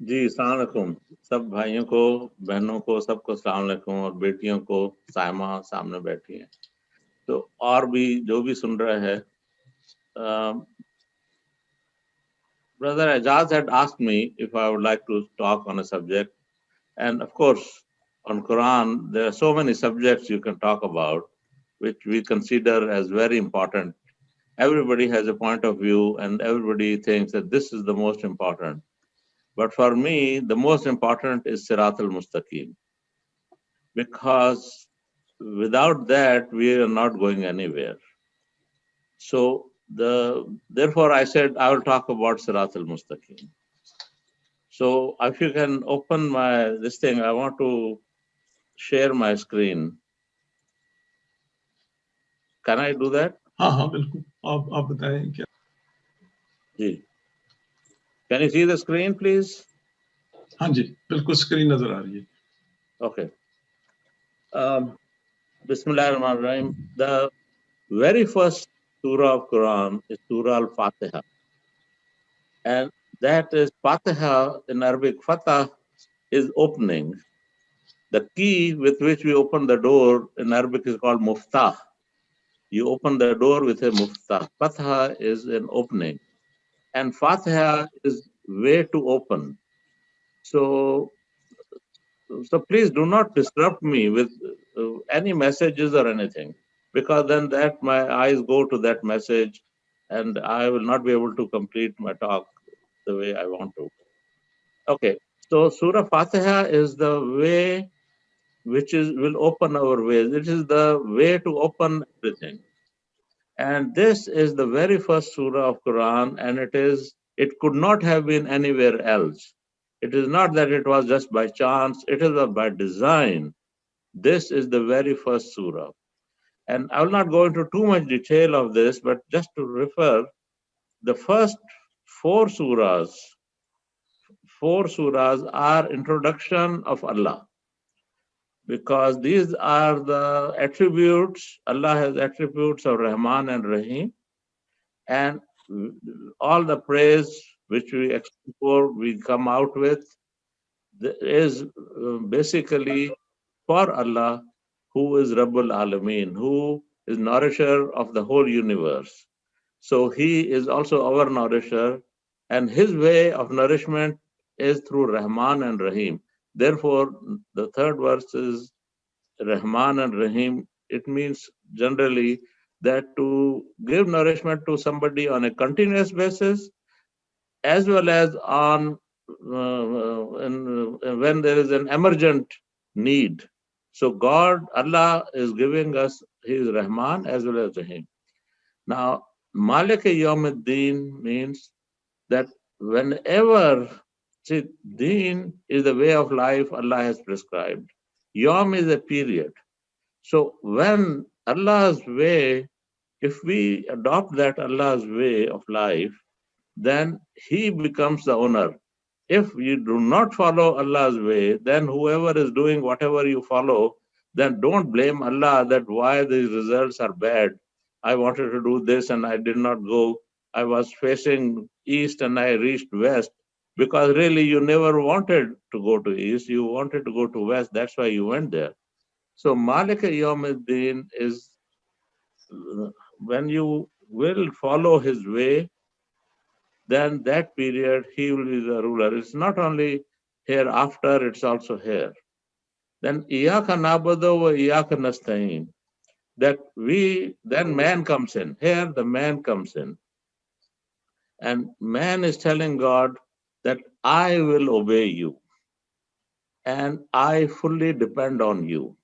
जी अस्सलाम वालेकुम। सब भाइयों को, बहनों को, सबको अस्सलाम वालेकुम और बेटियों को सायमा सामने बैठी हैं। तो और भी जो भी सुन रहे हैं, Brother Ajaz had asked me if I would like to talk on a subject, and of course, on Quran there are so many subjects you can talk about, which we consider as very important. Everybody has a point of view, and everybody thinks that this is the most important. But for me, the most important is Siraat al-Mustaqeem, because without that, we are not going anywhere. So therefore I said I will talk about Siraat al-Mustaqeem. So if you can open this thing, I want to share my screen. Can I do that? हाँ हाँ बिल्कुल, आप बताएं क्या? जी. Can you see the screen, please? हाँ जी, बिल्कुल screen नजर आ रही है. Okay. Bismillahirrahmanirrahim. The very first surah of Quran is Surah Al-Fateha. And that is Fatiha in Arabic. Fatah is opening. The key with which we open the door in Arabic is called muftah. You open the door with a muftah. Fatiha is an opening. And Fatiha is way to open. So please do not disrupt me with any messages or anything, because then that my eyes go to that message and I will not be able to complete my talk the way I want to. Okay, so Surah Fatiha is the way which will open our ways. It is the way to open everything. And this is the very first surah of Quran, and it could not have been anywhere else. It is not that it was just by chance, it is by design. This is the very first surah. And I will not go into too much detail of this, but just to refer, the first four surahs are introduction of Allah, because these are the attributes. Allah has attributes of Rahman and Rahim, and all the praise which we explore, we come out with, is basically for Allah, who is Rabbul Alameen, who is nourisher of the whole universe. So he is also our nourisher, and his way of nourishment is through Rahman and Rahim. Therefore, the third verse is Rahman and Rahim. It means generally that to give nourishment to somebody on a continuous basis, as well as on when there is an emergent need. So Allah is giving us His Rahman as well as Rahim. Now, Malik Yawmuddin means that whenever, see, Deen is the way of life Allah has prescribed. Yawm is a period. So when Allah's way, if we adopt that Allah's way of life, then He becomes the owner. If you do not follow Allah's way, then whoever is doing whatever you follow, then don't blame Allah that why these results are bad. I wanted to do this and I did not go. I was facing east and I reached west, because really you never wanted to go to east, you wanted to go to west. That's why you went there. So Malik Yawmuddin is when you will follow his way, then that period he will be the ruler. It's not only hereafter, it's also here. Then Iyaka Nabadu wa Iyaka Nasta'in. Then man comes in. Here the man comes in. And man is telling God that I will obey you. And I fully depend on you.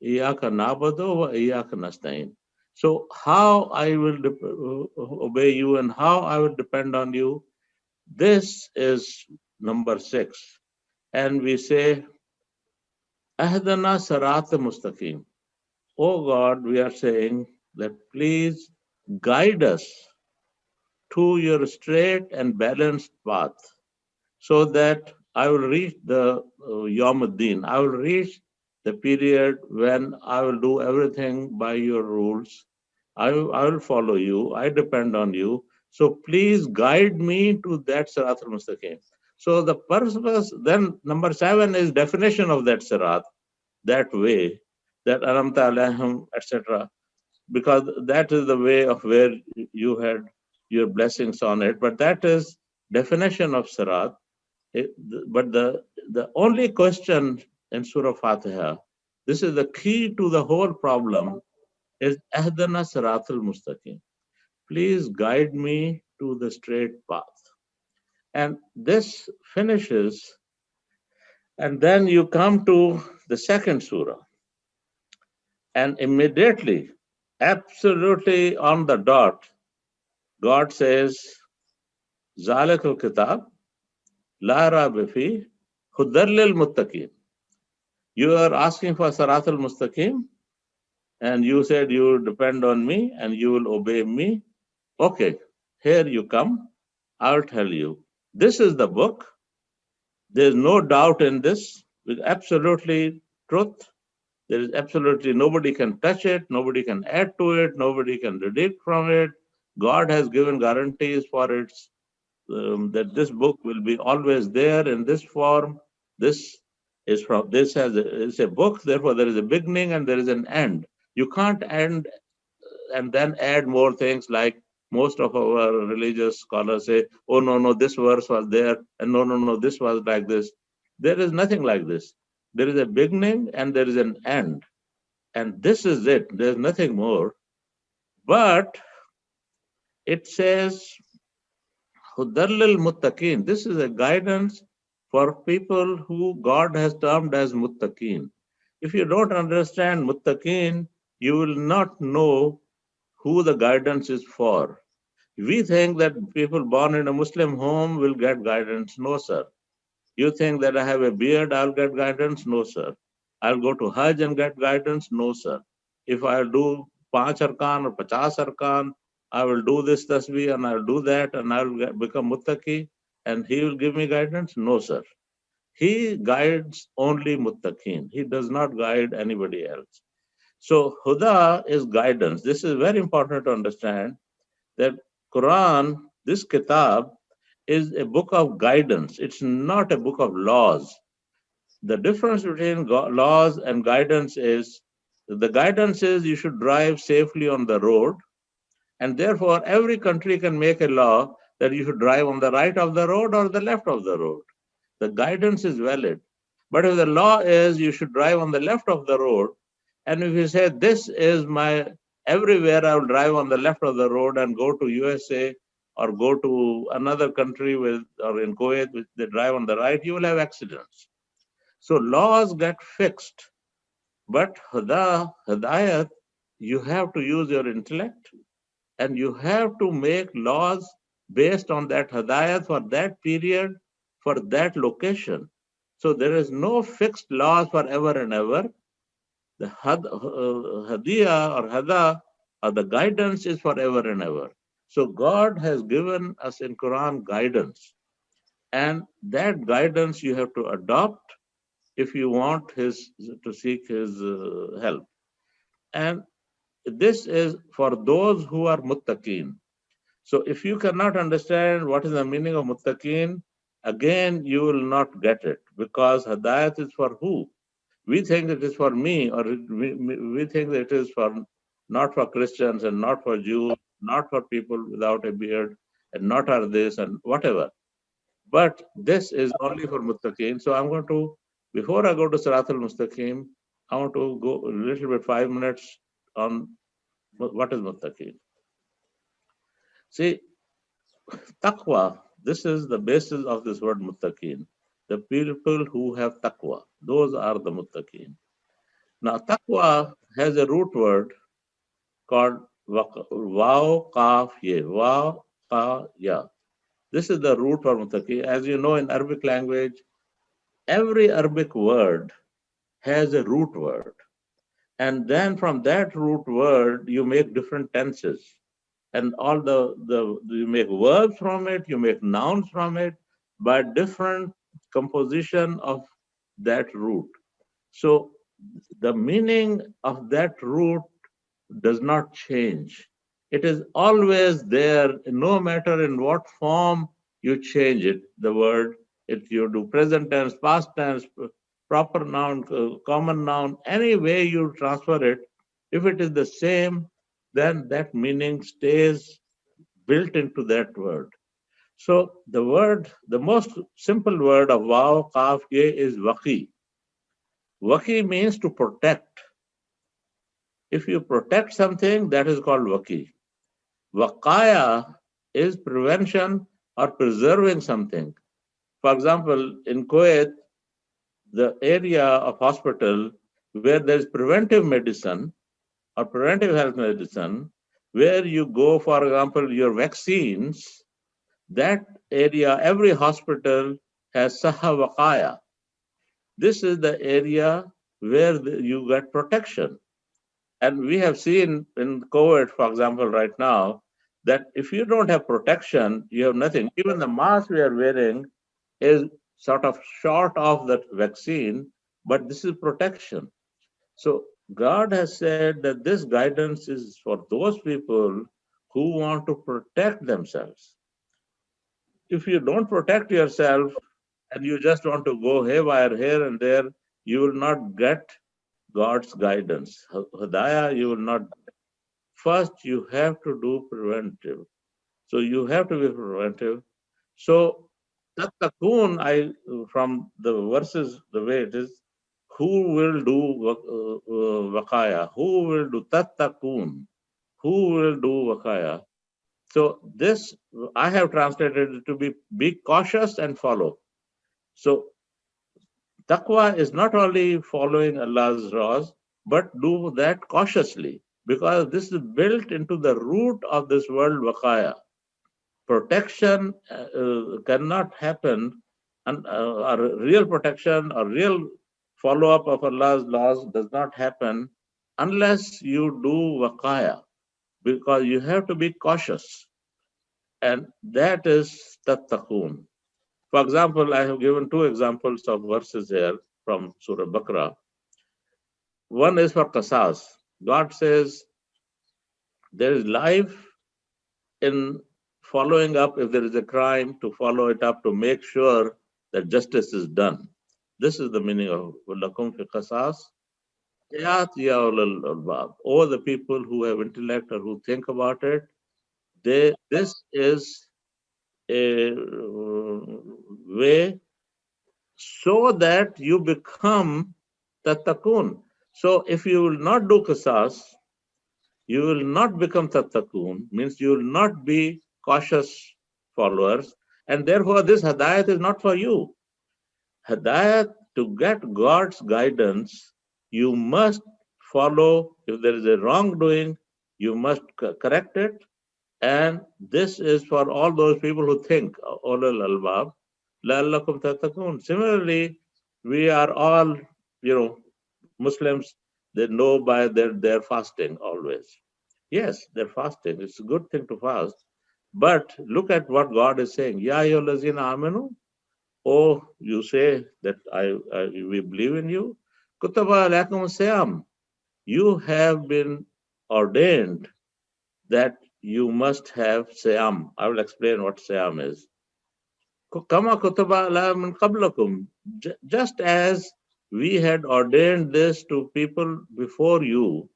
Iyaka Nabadu wa Iyaka Nasta'in. So how I will obey you and how I will depend on you, this is number 6. And we say, Ahdana Siraat Mustaqeem. Oh God, we are saying that please guide us to your straight and balanced path, so that I will reach the Yawmuddin. I will reach the period when I will do everything by your rules. I will follow you. I depend on you. So please guide me to that Siraat al-Mustaqeem. So the purpose, then number 7 is definition of that Siraat, that way, that Anamta Alahim, etc. Because that is the way of where you had your blessings on it. But that is definition of Siraat. But the only question in Surah Fatiha, this is the key to the whole problem, is Ahdana Siratul Mustaqim. Please guide me to the straight path. And this finishes, and then you come to the second surah. And immediately, absolutely on the dot, God says, Zalikul Kitab, La Raiba Fi, Hudar lil Muttaqin. You are asking for Siratul Mustaqim, and you said you depend on me and you will obey me. Okay, here you come. I'll tell you. This is the book. There's no doubt in this. With absolutely truth. There is absolutely nobody can touch it, nobody can add to it, nobody can deduct from it. God has given guarantees for its that this book will be always there in this form. This is from this has is a book, therefore there is a beginning and there is an end. You can't end and then add more things like most of our religious scholars say, oh no, this verse was there, and no, this was like this. There is nothing like this. There is a beginning and there is an end. And this is it. There's nothing more. But it says, Hudallil Muttaqeen. This is a guidance for people who God has termed as Muttaqeen. If you don't understand Muttaqeen, you will not know who the guidance is for. We think that people born in a Muslim home will get guidance. No, sir. You think that I have a beard, I'll get guidance? No, sir. I'll go to Hajj and get guidance? No, sir. If I'll do 5 arkan or 50 arkan, I will do this tasbih and I'll do that and I'll become muttaqi and he will give me guidance? No, sir. He guides only muttaqin. He does not guide anybody else. So Huda is guidance. This is very important to understand that Quran, this kitab, is a book of guidance. It's not a book of laws. The difference between laws and guidance is the guidance is you should drive safely on the road, and therefore every country can make a law that you should drive on the right of the road or the left of the road. The guidance is valid. But if the law is you should drive on the left of the road, and if you say this is my everywhere I will drive on the left of the road and go to USA or go to another country with or in Kuwait which they drive on the right, you will have accidents. So laws get fixed, but Hidayat, you have to use your intellect and you have to make laws based on that Hidayat for that period, for that location. So there is no fixed laws forever and ever. The Hadiya or Hada or the guidance is forever and ever. So God has given us in Quran guidance, and that guidance you have to adopt if you want to seek his help. And this is for those who are muttaqeen. So if you cannot understand what is the meaning of muttaqeen, again you will not get it, because Hidayat is for who? We think it is for me, or we think that it is for not for Christians and not for Jews, not for people without a beard, and not for this and whatever. But this is only for Muttaqeen. So I'm going to, before I go to Siraat al-Mustaqim, I want to go a little bit 5 minutes on what is Muttaqeen. See, taqwa, this is the basis of this word Muttaqeen. The people who have taqwa, those are the Muttaqeen. Now, taqwa has a root word called waw kaf ye, waw ka ya. This is the root for Muttaqi. As you know, in Arabic language, every Arabic word has a root word. And then from that root word, you make different tenses. And all you make verbs from it, you make nouns from it, by different composition of that root. So the meaning of that root does not change. It is always there, no matter in what form you change it, the word, If you do present tense, past tense, proper noun, common noun, any way you transfer it, if it is the same, then that meaning stays built into that word. So the word, the most simple word of waw, kaf, ye is waqi. Waqi means to protect. If you protect something, that is called waqi. Waqaya is prevention or preserving something. For example, in Kuwait, the area of hospital where there is preventive medicine or preventive health medicine, where you go, for example, your vaccines, that area, every hospital has Saha Waqaya. This is the area where you get protection. And we have seen in COVID, for example, right now, that if you don't have protection, you have nothing. Even the mask we are wearing is sort of short of that vaccine, but this is protection. So God has said that this guidance is for those people who want to protect themselves. If you don't protect yourself and you just want to go haywire here and there, you will not get God's guidance. Hidayah, you will not. First, you have to do preventive. So you have to be preventive. So tattakun, from the verses, the way it is, who will do vakaya? Who will do tattakun? Who will do vakaya? So this, I have translated it to be cautious and follow. So taqwa is not only following Allah's laws, but do that cautiously, because this is built into the root of this word vakaya. Protection cannot happen, and or real protection or real follow-up of Allah's laws does not happen unless you do waqaya, because you have to be cautious, and that is tattaqun. For example, I have given two examples of verses here from Surah Baqarah. One is for qasas. God says there is life in following up. If there is a crime, to follow it up, to make sure that justice is done. This is the meaning of lakum fi qasas. All the people who have intellect or who think about it, this is a way so that you become tattakun. So if you will not do qasas, you will not become tattakun, means you will not be cautious followers, and therefore this hadayat is not for you. Hadayat, to get God's guidance, you must follow. If there is a wrongdoing, you must correct it. And this is for all those people who think, ulul albab, la'allakum tattaqun. Similarly, we are all, Muslims, they know by their fasting always. Yes, they're fasting. It's a good thing to fast. But look at what God is saying. Ya ayyuhallazina amanu. Oh, you say that we believe in you. Kutaba alaykum siyam. You have been ordained that you must have siyam. I will explain what siyam is. Kama kutaba ala min qablakum. Just as we had ordained this to people before you,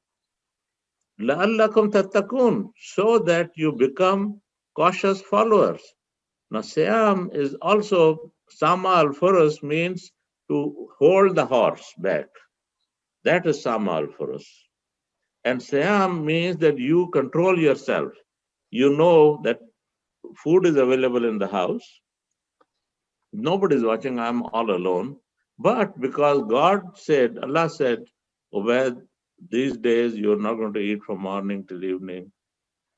la'allakum tattakun, so that you become cautious followers. Now, siyam is also, sama al-furus means to hold the horse back. That is sama al-furus. And siyam means that you control yourself. You know that food is available in the house. Nobody is watching, I'm all alone. But because God said, Allah said, Ubed, these days you're not going to eat from morning till evening.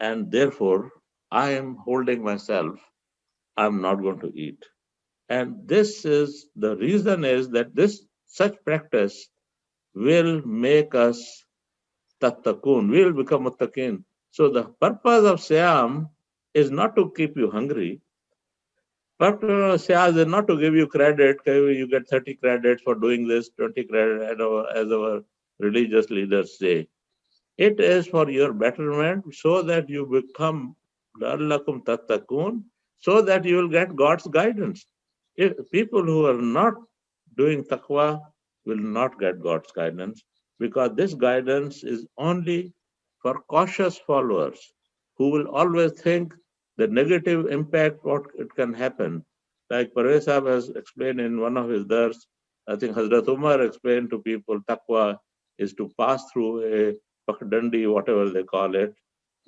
And therefore, I am holding myself. I'm not going to eat. And this is the reason is that this such practice will make us tattakun, will become muttaqin. So the purpose of Siyam is not to keep you hungry. Purpose of Siyam is not to give you credit. You get 30 credits for doing this, 20 credits as our religious leaders say. It is for your betterment so that you become la'allakum tattakun, so that you will get God's guidance. If people who are not doing taqwa will not get God's guidance, because this guidance is only for cautious followers who will always think the negative impact what it can happen. Like Parvez Sahib has explained in one of his dars, I think Hazrat Umar explained to people taqwa is to pass through a pakdandi, whatever they call it,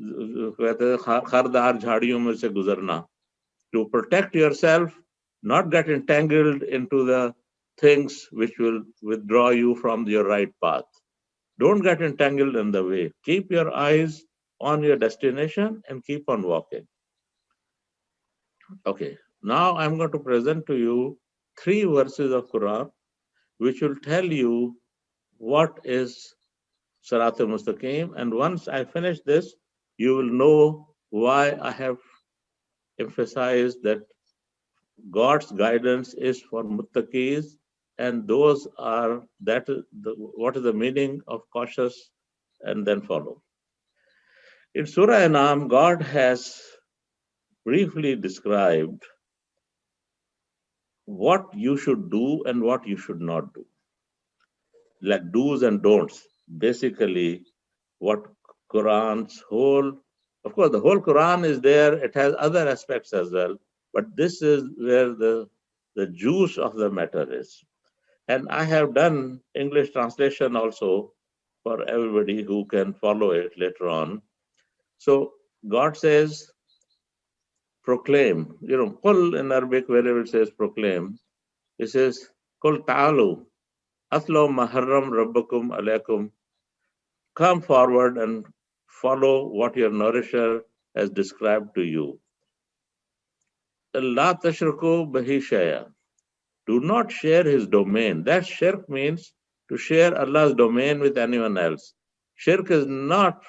कहते हैं खरदार झाड़ियों में से गुजरना, to protect yourself, not get entangled into the things which will withdraw you from your right path. Don't get entangled in the way. Keep your eyes on your destination and keep on walking. Okay, now I'm going to present to you 3 verses of Quran which will tell you what is Siraat al-Mustaqeem, and once I finish this, you will know why I have emphasized that God's guidance is for muttaqis, and those are what is the meaning of cautious, and then follow. In Surah Anam, God has briefly described what you should do and what you should not do, like do's and don'ts. Basically, what Quran's whole, of course, the whole Quran is there. It has other aspects as well, but this is where the juice of the matter is. And I have done English translation also for everybody who can follow it later on. So God says, proclaim. Qul in Arabic, wherever it says proclaim, it says, Qul ta'alu, atlu maharram rabbakum alaykum. Come forward and follow what your nourisher has described to you. La tashraku bihi shay'a. Do not share his domain. That shirk means to share Allah's domain with anyone else. Shirk is not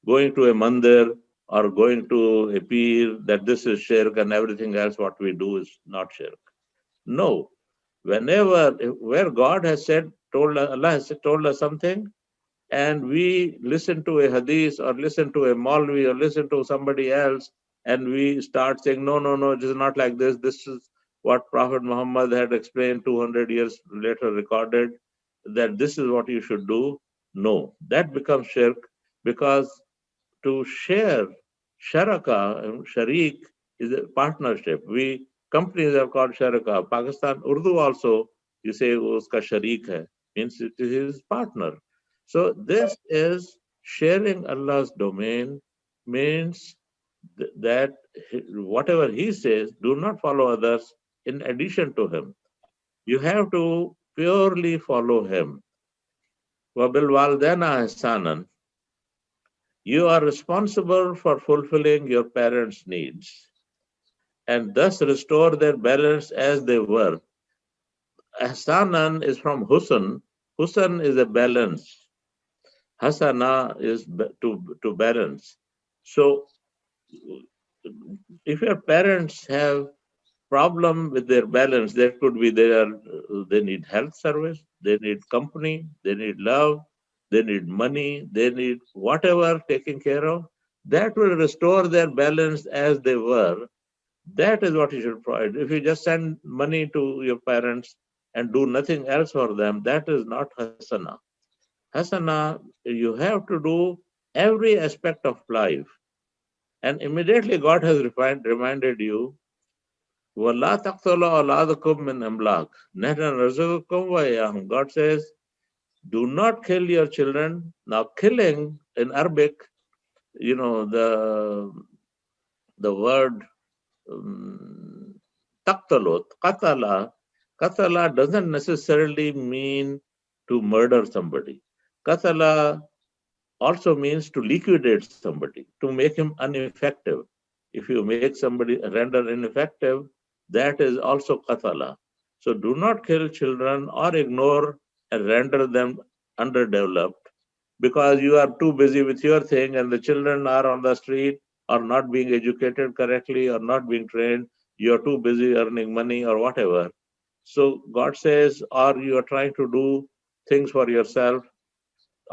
going to a mandir or going to a peer, that this is shirk and everything else what we do is not shirk. No. Where God has Allah has told us something, and we listen to a hadith or listen to a Maulvi or listen to somebody else, and we start saying, no, it is not like this. This is what Prophet Muhammad had explained 200 years later, recorded, that this is what you should do. No, that becomes shirk, because to share, sharaka, sharik is a partnership. Companies are called sharaka. Pakistan Urdu also, you say uska sharik hai, means it is his partner. So this is sharing Allah's domain, means that whatever he says, do not follow others in addition to him. You have to purely follow him. وَبِالْوَالْدَيْنِ إِحْسَانًا. You are responsible for fulfilling your parents' needs and thus restore their balance as they were. Ihsanan is from Husn. Husn is a balance. Hasana is to balance. So if your parents have problem with their balance, that could be they need health service, they need company, they need love, they need money, they need whatever taken care of, that will restore their balance as they were. That is what you should provide. If you just send money to your parents and do nothing else for them, that is not hasana. Hasana, you have to do every aspect of life. And immediately God has reminded you, وَلَا تَقْتُلُوا أَوْلَادَكُم مِّنْ إِمْلَاقٍ نَحْنُ نَرْزُقُكُمْ وَإِيَّاهُمْ. God says, do not kill your children. Now, killing in Arabic, the word taqtalot, qatala doesn't necessarily mean to murder somebody. Qatala also means to liquidate somebody, to make him ineffective. If you make somebody render ineffective, that is also qatala. So do not kill children or ignore and render them underdeveloped because you are too busy with your thing and the children are on the street or not being educated correctly or not being trained. You are too busy earning money or whatever. So God says, or you are trying to do things for yourself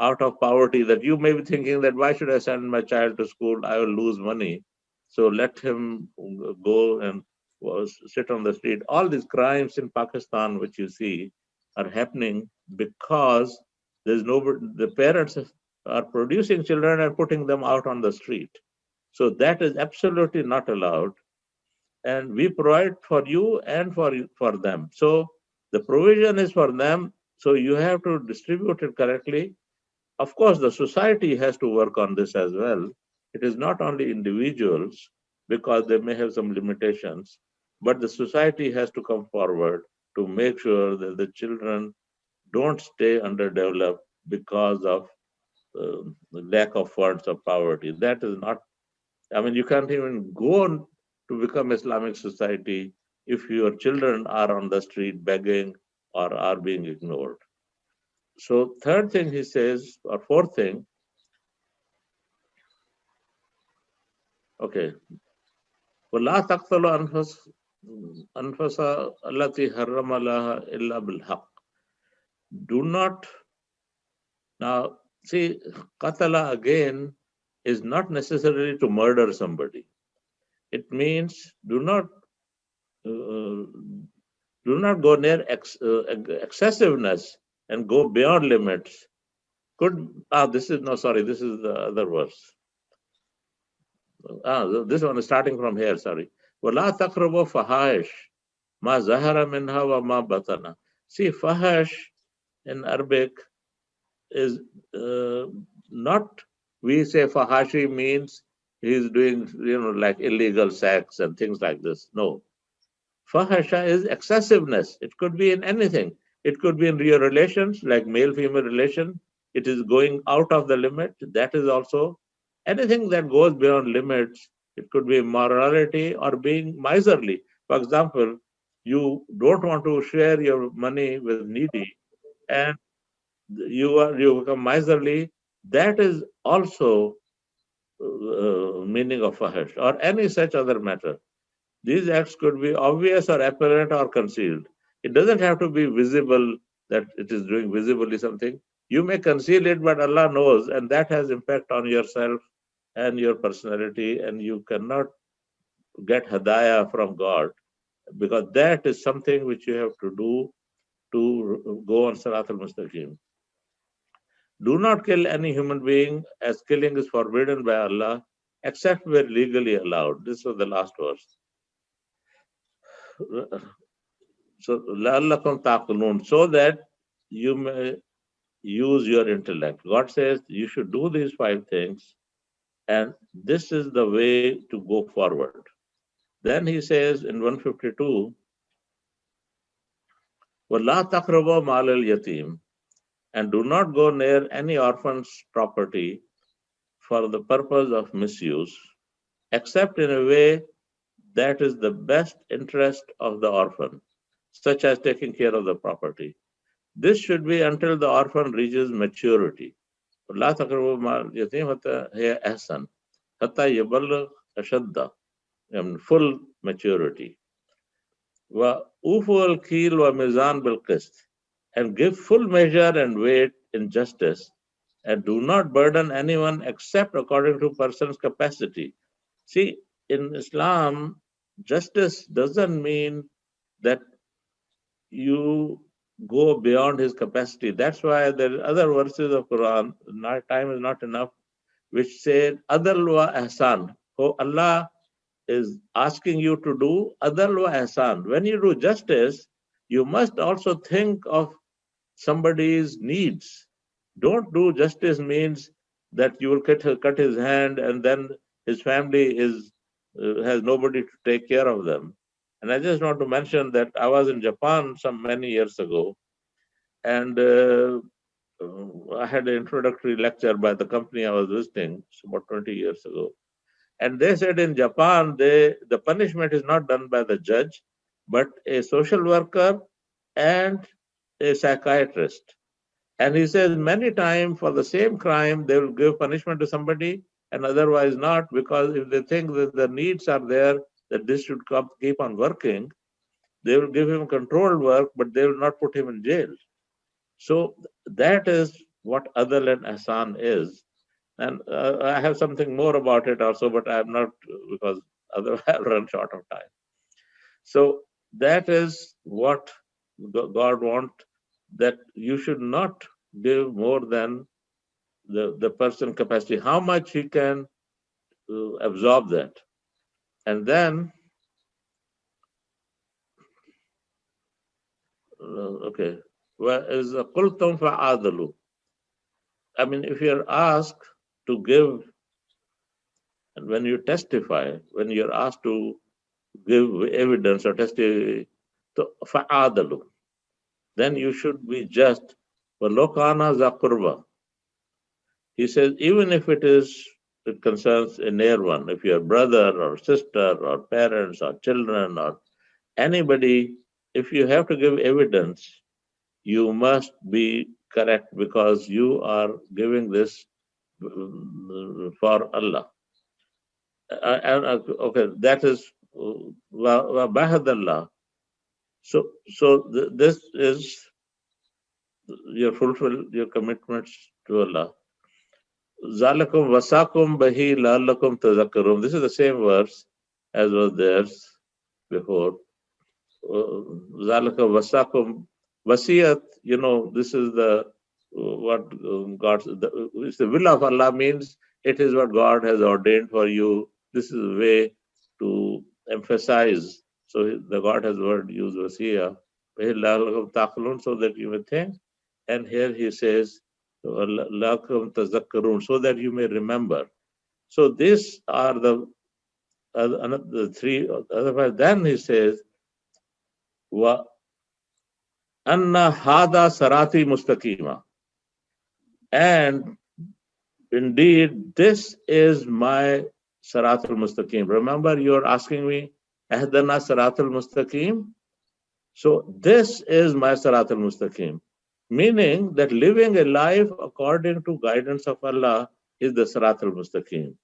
out of poverty, that you may be thinking that why should I send my child to school? I will lose money. So let him go and sit on the street. All these crimes in Pakistan, which you see, are happening because there's the parents are producing children and putting them out on the street. So that is absolutely not allowed. And we provide for you and for them. So the provision is for them. So you have to distribute it correctly. Of course, the society has to work on this as well. It is not only individuals, because they may have some limitations, but the society has to come forward to make sure that the children don't stay underdeveloped because of the lack of funds or poverty. That is not, I mean, you can't even go on to become Islamic society if your children are on the street begging or are being ignored. So third thing he says, or fourth thing, okay, وَلَا تَقْتُلُوا أَنفُسَ الَّتِي حَرَّمَ اللَّهُ إِلَّا بِالْحَقِّ. Do not, now see, qatala again is not necessarily to murder somebody. It means do not go near excessiveness and go beyond limits. This is the other verse. This one is starting from here, sorry. وَلَا تَقْرَبُوا فَحَائِشَ مَا زَهَرَ مِنْهَا وَمَا بَطَنَ. See, fahash in Arabic is not, we say fahashi means he's doing, like illegal sex and things like this. No. Fahasha is excessiveness. It could be in anything. It could be in your relations, like male-female relation. It is going out of the limit. That is also anything that goes beyond limits. It could be immorality or being miserly. For example, you don't want to share your money with needy, and you become miserly. That is also meaning of fahish or any such other matter. These acts could be obvious or apparent or concealed. It doesn't have to be visible that it is doing visibly something. You may conceal it, but Allah knows, and that has impact on yourself and your personality, and you cannot get hadayah from God, because that is something which you have to do to go on Siraat al-Mustaqeem. Do not kill any human being, as killing is forbidden by Allah, except where legally allowed. This was the last verse. So, لَعَلَّكُمْ تَعْقِلُونَ, so that you may use your intellect. God says you should do these 5 things, and this is the way to go forward. Then he says in 152, وَلَا تَقْرَبُوا مَالَ الْيَتِيمِ, and do not go near any orphan's property for the purpose of misuse, except in a way that is the best interest of the orphan, such as taking care of the property. This should be until the orphan reaches maturity. لا تقربوا مال اليتيم حتى هي أحسن حتى يبلغ أشده, full maturity. وأوفوا الكيل والميزان بالقسط, and give full measure and weight in justice, and do not burden anyone except according to person's capacity. See, in Islam, justice doesn't mean that you go beyond his capacity. That's why there are other verses of Quran, time is not enough, which say adal wa ihsan. Oh, Allah is asking you to do adal wa ihsan. When you do justice, you must also think of somebody's needs. Don't do justice means that you will cut his hand and then his family has nobody to take care of them. And I just want to mention that I was in Japan some many years ago, and I had an introductory lecture by the company I was visiting about 20 years ago. And they said in Japan, the punishment is not done by the judge, but a social worker and a psychiatrist. And he says many times for the same crime, they will give punishment to somebody and otherwise not, because if they think that the needs are there, that this should keep on working, they will give him controlled work, but they will not put him in jail. So that is what Adal and Ahsan is. And I have something more about it also, but I am not, because otherwise I'll run short of time. So that is what God wants, that you should not give more than the person capacity, how much he can absorb that. And then, okay, where is qultum fa'adalu? I mean, if you're asked to give, and when you testify, when you're asked to give evidence or testify, to fa'adalu, then you should be just. Walokana zakurba. He says, even if it concerns a near one, if your brother or sister or parents or children or anybody, if you have to give evidence, you must be correct because you are giving this for Allah. Okay, that is bahadallah. So this is you fulfill your commitments to Allah. Zalakum wasakum bahi la'allakum tazakkarun. This is the same verse as was there before. Zalika wasakum wasiyat. This is the what God. It's the will of Allah means it is what God has ordained for you. This is a way to emphasize. So the God has word used wasiya bahi la'allakum taqilun, so that you may think. And here he says, lakum tazakkarun, so that you may remember. So these are the three. Otherwise, then he says, wa anna hada sarati mustaqima. And indeed, this is my Sarat al-Mustaqim. Remember, you're asking me, Ahdana Sarat al-Mustaqim? So this is my Sarat al-Mustaqim. Meaning that living a life according to guidance of Allah is the Sirat al-Mustaqim.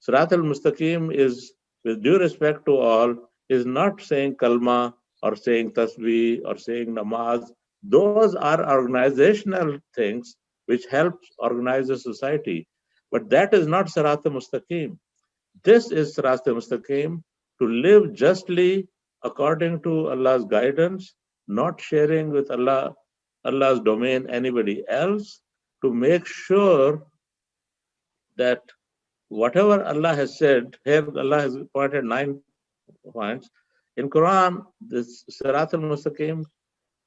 Sirat al-Mustaqim is, with due respect to all, is not saying kalma or saying tasbih or saying namaz. Those are organizational things which help organize a society. But that is not Sirat al-Mustaqim. This is Sirat al-Mustaqim, to live justly according to Allah's guidance, not sharing with Allah's domain anybody else, to make sure that whatever Allah has said, here Allah has pointed 9 points. In Quran, this Sirat al-Mustaqim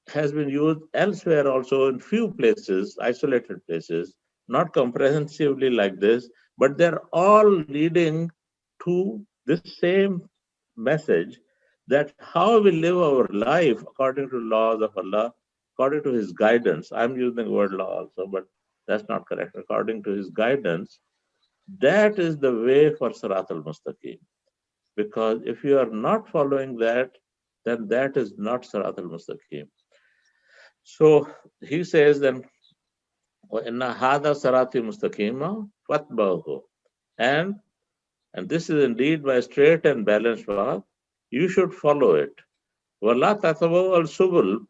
has been used elsewhere also in few places, isolated places, not comprehensively like this, but they're all leading to this same message, that how we live our life according to laws of Allah, according to His guidance. I'm using the word law also, but that's not correct. According to His guidance, that is the way for Sirat al-Mustaqim. Because if you are not following that, then that is not Sirat al-Mustaqim. So he says then, وَإِنَّ هَذَا صِرَاطِي مُسْتَقِيمًا فَاتَّبِعُوهُ. And this is indeed my straight and balanced path. You should follow it. وَلَا تَتَبَعُوا السُّبُلَ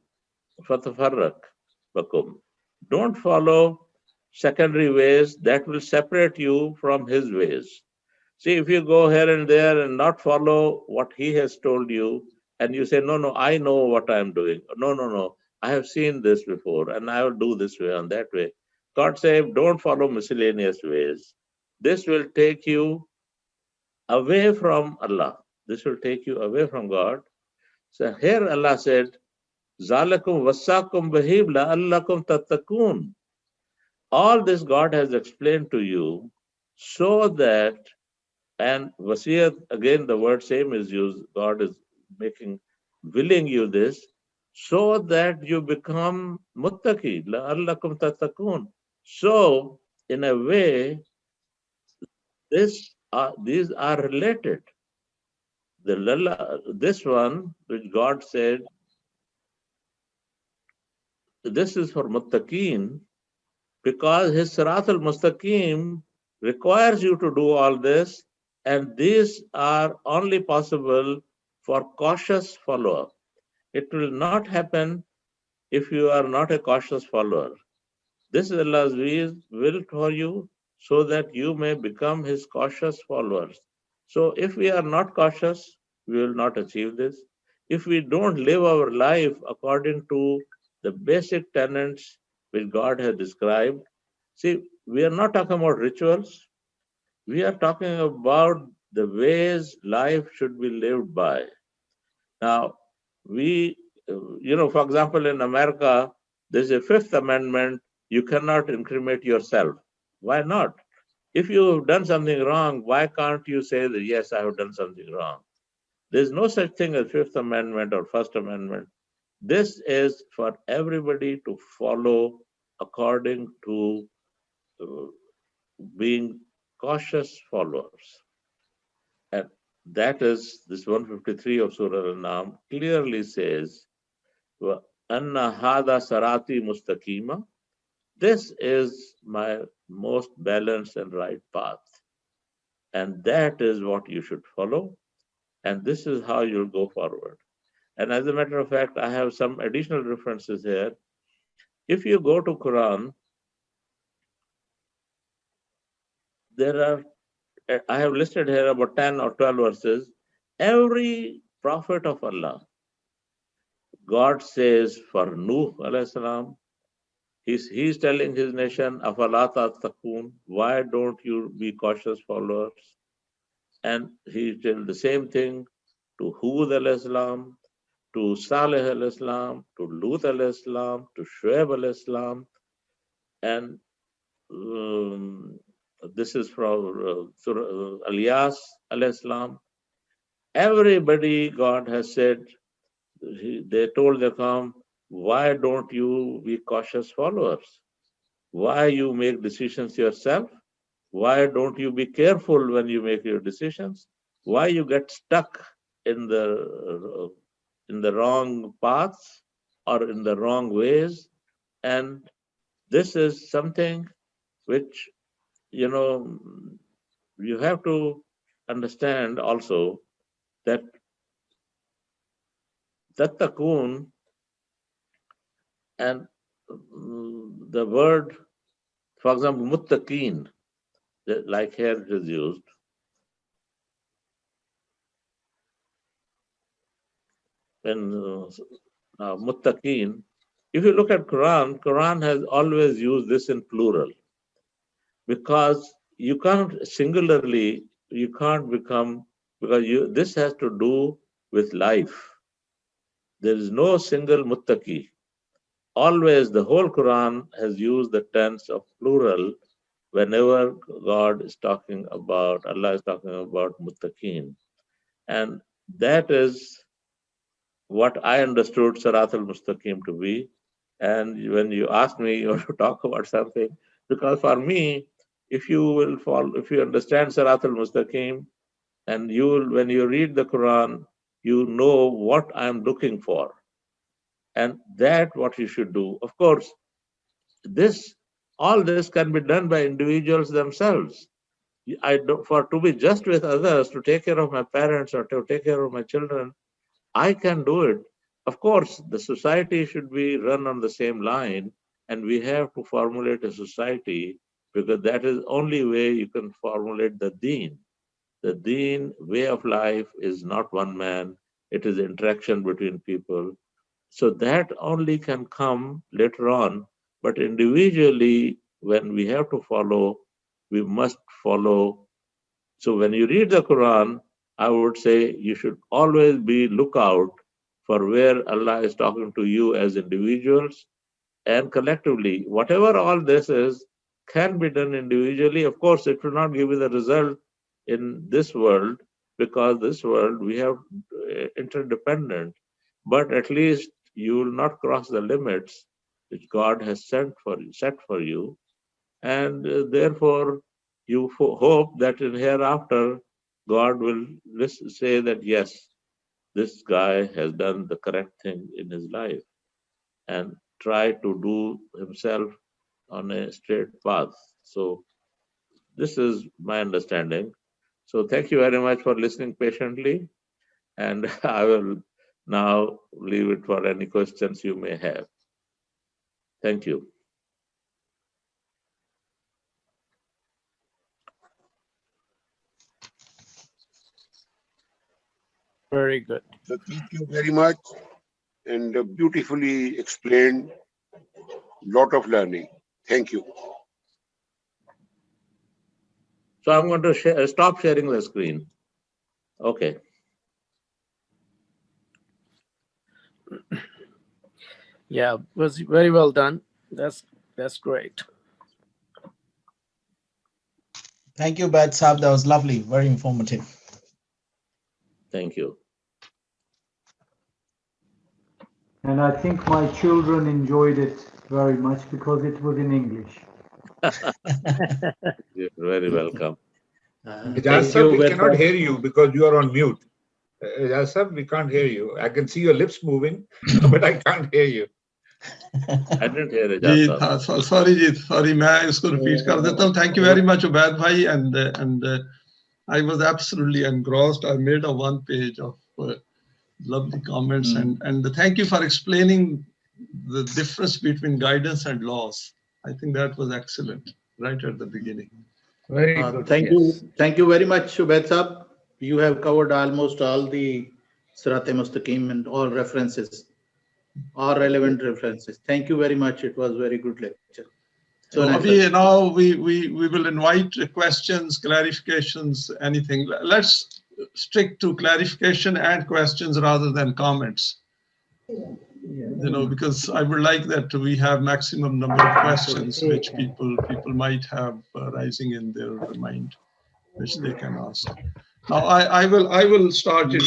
فَتَفَرَّقَ بِكُمْ. Don't follow secondary ways that will separate you from His ways. See, if you go here and there and not follow what He has told you, and you say, no, I know what I'm doing. No, I have seen this before, and I will do this way and that way. God said, don't follow miscellaneous ways. This will take you away from Allah. This will take you away from God. So here Allah said, Zalakum wasakum bahib la'allakum tattakun. All this God has explained to you so that, and wasiyat, again the word same is used, God is willing you this, so that you become muttaqi, la'allakum tattakun. So, in a way, these are related. This one, which God said, this is for muttaqeen, because His Sirat al-Mustaqim requires you to do all this, and these are only possible for cautious follower. It will not happen if you are not a cautious follower. This is Allah's will for you, so that you may become His cautious followers. So if we are not cautious, we will not achieve this. if we don't live our life according to the basic tenets which God has described. See, we are not talking about rituals. We are talking about the ways life should be lived by. Now, for example, in America, there's a Fifth Amendment. You cannot incriminate yourself. Why not? If you've done something wrong, why can't you say that, yes, I have done something wrong? There's no such thing as Fifth Amendment or First Amendment. This is for everybody to follow according to uh, being cautious followers. And that is this 153 of Surah Al-Nam clearly says, Anna hada sarati mustaqima. This is my most balanced and right path. And that is what you should follow. And this is how you'll go forward. And as a matter of fact, I have some additional references here. If you go to Quran, there are, I have listed here about 10 or 12 verses. Every prophet of Allah, God says for Nuh alayhi salam, he's telling his nation, Afalata takun, why don't you be cautious followers? And he tells the same thing to Hud alayhi salam, to Saleh alayhi salam, to Lut alayhi salam, to Shuaib alayhi salam, and um, this is from Surah Al-Yas alayhi salam. Everybody God has said, they told the Qawm, why don't you be cautious followers? Why you make decisions yourself? Why don't you be careful when you make your decisions? Why you get stuck in the wrong paths or in the wrong ways? And this is something which, you know, you have to understand also that tattakun and the word, for example, muttaqeen, like here it is used, when muttaqeen, if you look at Quran has always used this in plural because you can't singularly, you can't become, because this has to do with life. There is no single muttaqi. Always the whole Quran has used the tense of plural whenever God is talking about, Allah is talking about muttaqeen. And that is what I understood Siraat al-Mustaqeem to be. And when you ask me you want to talk about something, because for me, if you will follow, if you understand Siraat al-Mustaqeem, and you will, when you read the Quran, you know what I'm looking for. And that what you should do. Of course, this all this can be done by individuals themselves. For to be just with others, to take care of my parents or to take care of my children, I can do it. Of course, the society should be run on the same line, and we have to formulate a society because that is only way you can formulate the deen. The deen way of life is not one man; it is interaction between people. So that only can come later on. But individually, when we have to follow, we must follow. So when you read the Quran, I would say you should always be lookout for where Allah is talking to you as individuals and collectively. Whatever all this is can be done individually. Of course, it will not give you the result in this world because this world we have interdependent, but at least you will not cross the limits which God has set for you, and therefore you hope that in hereafter God will say that yes, this guy has done the correct thing in his life and try to do himself on a straight path. So this is my understanding. So thank you very much for listening patiently, and I will now leave it for any questions you may have. Thank you. Very good. So thank you very much, and beautifully explained. Lot of learning. Thank you. So I'm going to stop sharing the screen. Okay. Yeah, was very well done. That's great. Thank you, Ubed Saab. That was lovely. Very informative. Thank you. And I think my children enjoyed it very much because it was in English. You're very welcome. Ijaz sir, we cannot hear you because you are on mute. Ijaz sir, we can't hear you. I can see your lips moving, but I can't hear you. I didn't hear it. जी था sorry जी sorry मैं इसको repeat कर देता हूँ. Thank you very much Ubed bhai, and I was absolutely engrossed. I made a one page of lovely comments, and thank you for explaining the difference between guidance and laws. I think that was excellent right at the beginning. Very good. Thank you very much, Ubed Saab. You have covered almost all the Siraat Mustaqeem and all references, all relevant references. Thank you very much. It was very good lecture. So now we will invite questions, clarifications, anything. Let's stick to clarification and questions rather than comments. You know, because I would like that we have maximum number of questions which people might have rising in their mind, which they can ask. Now I will start it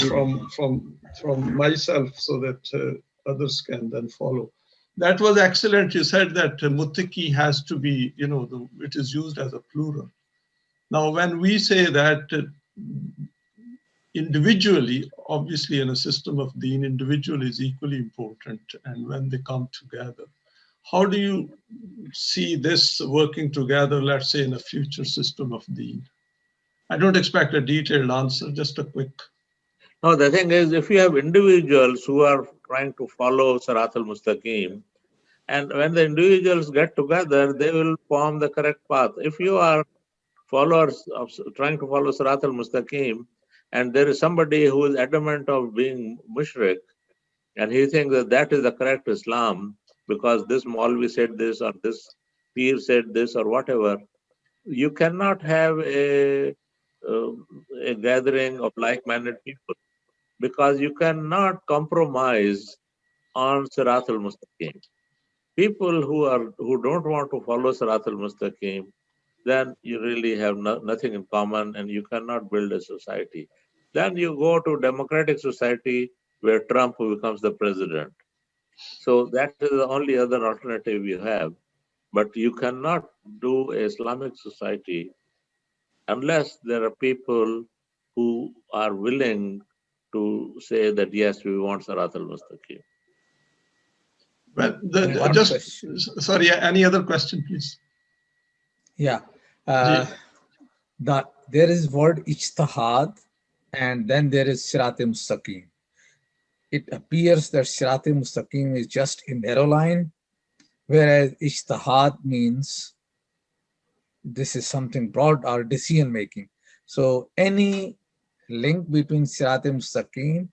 from myself so that others can then follow. That was excellent. You said that Muttaqi has to be, you know, it is used as a plural. Now, when we say that individually, obviously in a system of deen, individual is equally important, and when they come together, how do you see this working together, let's say in a future system of deen? I don't expect a detailed answer, just a quick. No, the thing is, if you have individuals who are trying to follow Siraat al-Mustaqeem, and when the individuals get together, they will form the correct path. If you are followers of trying to follow Siraat al-Mustaqeem, and there is somebody who is adamant of being mushrik, and he thinks that that is the correct Islam, because this Maulvi said this, or this Peer said this, or whatever, you cannot have a gathering of like-minded people, because you cannot compromise on Siraat al-Mustaqeem. People who don't want to follow Siraat al-Mustaqeem, then you really have nothing in common, and you cannot build a society. Then you go to democratic society where Trump becomes the president. So that is the only other alternative you have. But you cannot do an Islamic society unless there are people who are willing to say that, yes, we want Siraat al-Mustaqeem. Well, sorry, any other question, please? Yeah. There is word ijtihad, and then there is Siraat Mustaqeem. It appears that Siraat Mustaqeem is just a narrow line, whereas ijtihad means this is something broad or decision making. So any link between Siraat Mustaqeem,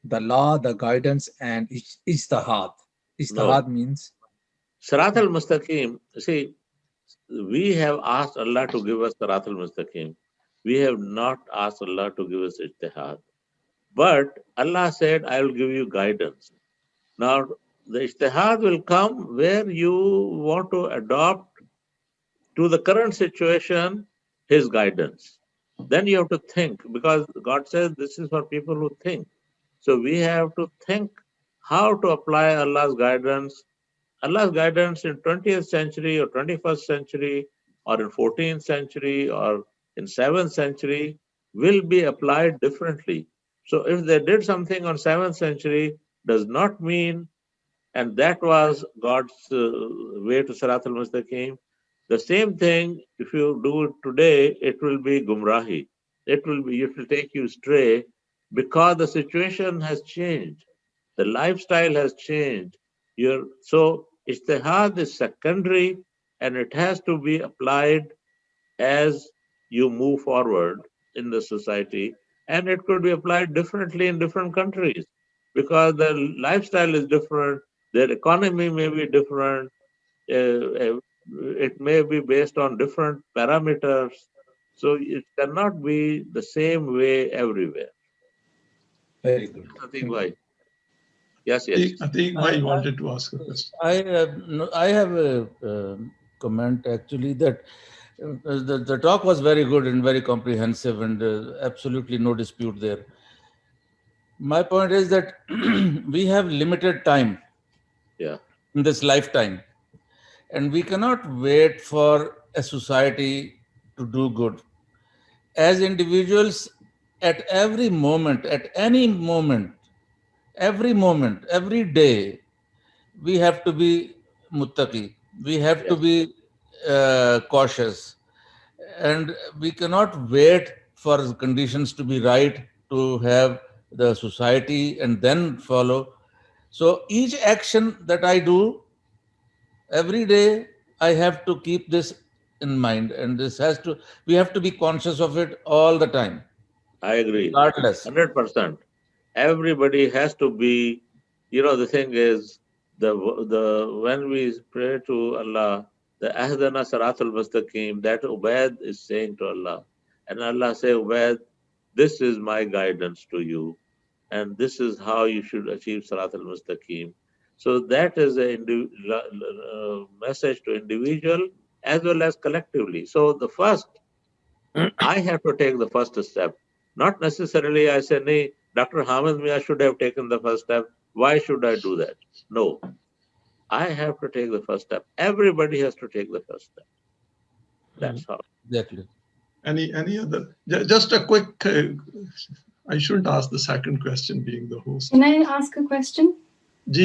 the law, the guidance, and ijtihad. Ijtihad means? Siraat al-Mustaqeem, see, we have asked Allah to give us Siraat al-Mustaqeem. We have not asked Allah to give us ijtihad. But Allah said, I will give you guidance. Now, the ijtihad will come where you want to adopt to the current situation His guidance. Then you have to think, because God says this is for people who think. So we have to think how to apply Allah's guidance. Allah's guidance in 20th century or 21st century or in 14th century or in 7th century will be applied differently. So if they did something on 7th century, does not mean, and that was God's way to Siraat al-Mustaqeem. The same thing, if you do it today, it will be Gumrahi. It will take you astray, because the situation has changed. The lifestyle has changed. So ijtihad is secondary, and it has to be applied as you move forward in the society. and it could be applied differently in different countries because their lifestyle is different, their economy may be different, it may be based on different parameters. So it cannot be the same way everywhere. Very good. I think why. Yes, yes. I think I wanted to ask a question. I have a comment actually that the talk was very good and very comprehensive and absolutely no dispute there. My point is that we have limited time in this lifetime, and we cannot wait for a society to do good. As individuals, at every moment, at any moment, every day, we have to be muttaqi. We have to be cautious. And we cannot wait for conditions to be right to have the society and then follow. So each action that I do every day, I have to keep this in mind. And we have to be conscious of it all the time. I agree. Regardless. 100%. Everybody has to be, the thing is, when we pray to Allah, the Ahdana Siratul Mustaqeem, that Ubed is saying to Allah. And Allah say, Ubed, this is my guidance to you. And this is how you should achieve Siratul Mustaqeem. So that is a message to individual as well as collectively. So the first, I have to take the first step. Not necessarily I say, nee, Dr. Hamid Mia should have taken the first step. Why should I do that? No. I have to take the first step. Everybody has to take the first step. That's how. Exactly. Any other? Just a quick, I shouldn't ask the second question being the host. Can I ask a question? Ji,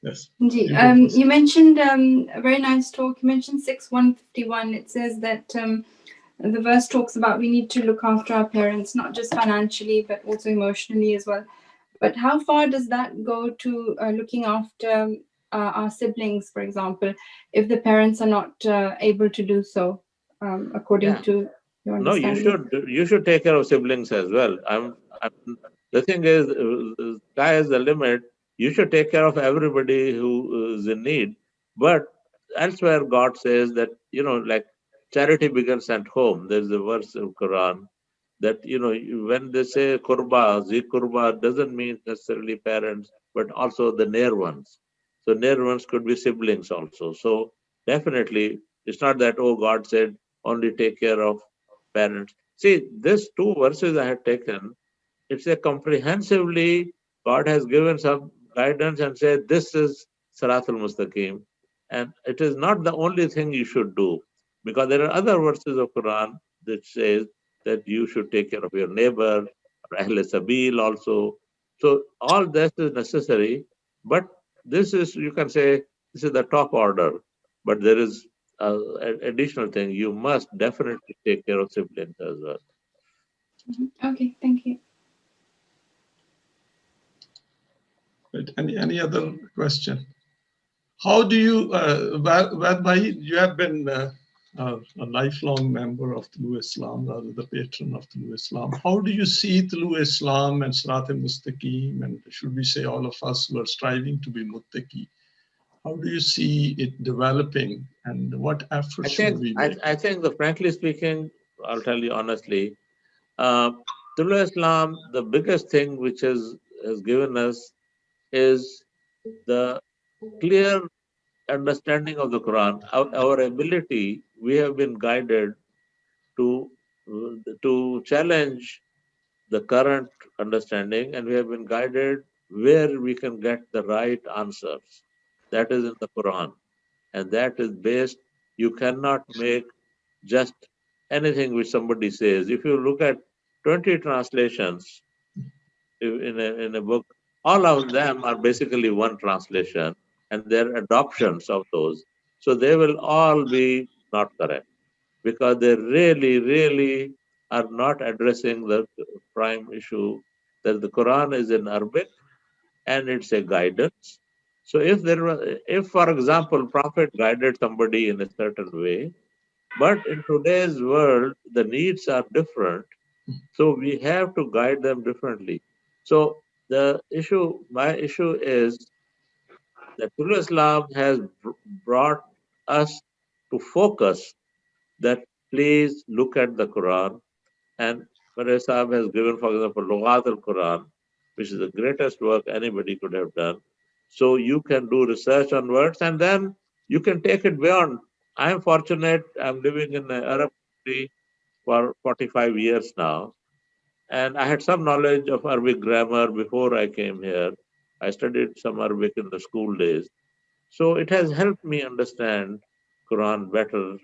yes. Ji, you mentioned a very nice talk. You mentioned 6:151. It says that the verse talks about we need to look after our parents, not just financially, but also emotionally as well. But how far does that go to looking after our siblings, for example, if the parents are not able to do so, according to your understanding? No, you should take care of siblings as well. The thing is, sky is the limit. You should take care of everybody who is in need. But elsewhere, God says that, like charity begins at home. There's a verse in Quran that, when they say kurba, zikurba doesn't mean necessarily parents, but also the near ones. So near ones could be siblings also. So definitely, it's not that, oh, God said only take care of parents. See, these two verses I had taken, it's a comprehensively, God has given some guidance and said, this is Siratul Mustaqeem. And it is not the only thing you should do, because there are other verses of Quran that says that you should take care of your neighbor, or Ahl Sabil also. So all this is necessary, but this is, you can say, this is the top order. But there is an additional thing. You must definitely take care of siblings as well. Okay, thank you. Any other question? How do you, Vadbhai, you have been a lifelong member of TOLU-E-ISLAM, rather the patron of TOLU-E-ISLAM. How do you see TOLU-E-ISLAM and Siraat Mustaqeem, and should we say all of us who are striving to be muttaqi? How do you see it developing, and what efforts should we make? I think that, frankly speaking, I'll tell you honestly, TOLU-E-ISLAM, the biggest thing which has given us is the clear understanding of the Quran. Our ability, we have been guided to challenge the current understanding, and we have been guided where we can get the right answers. That is in the Quran, and that is based. You cannot make just anything which somebody says. If you look at 20 translations in a book, all of them are basically one translation, and they're adoptions of those. So they will all be not correct, because they really, really are not addressing the prime issue that the Quran is in Arabic and it's a guidance. So if for example, Prophet guided somebody in a certain way, but in today's world, the needs are different, So we have to guide them differently. So my issue is that TOLU-E-ISLAM has brought us to focus that please look at the Quran. And Marais Saab has given, for example, Lughat al-Quran, which is the greatest work anybody could have done. So you can do research on words and then you can take it beyond. I'm fortunate, I'm living in an Arab country for 45 years now. And I had some knowledge of Arabic grammar before I came here. I studied some Arabic in the school days. So it has helped me understand Quran better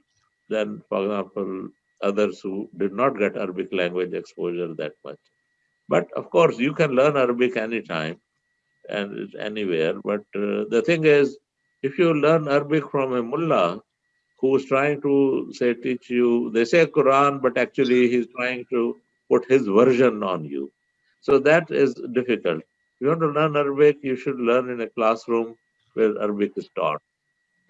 than, for example, others who did not get Arabic language exposure that much. But of course, you can learn Arabic anytime and anywhere. But the thing is, if you learn Arabic from a mullah who's trying to say teach you, they say Quran, but actually he's trying to put his version on you. So that is difficult. If you want to learn Arabic, you should learn in a classroom where Arabic is taught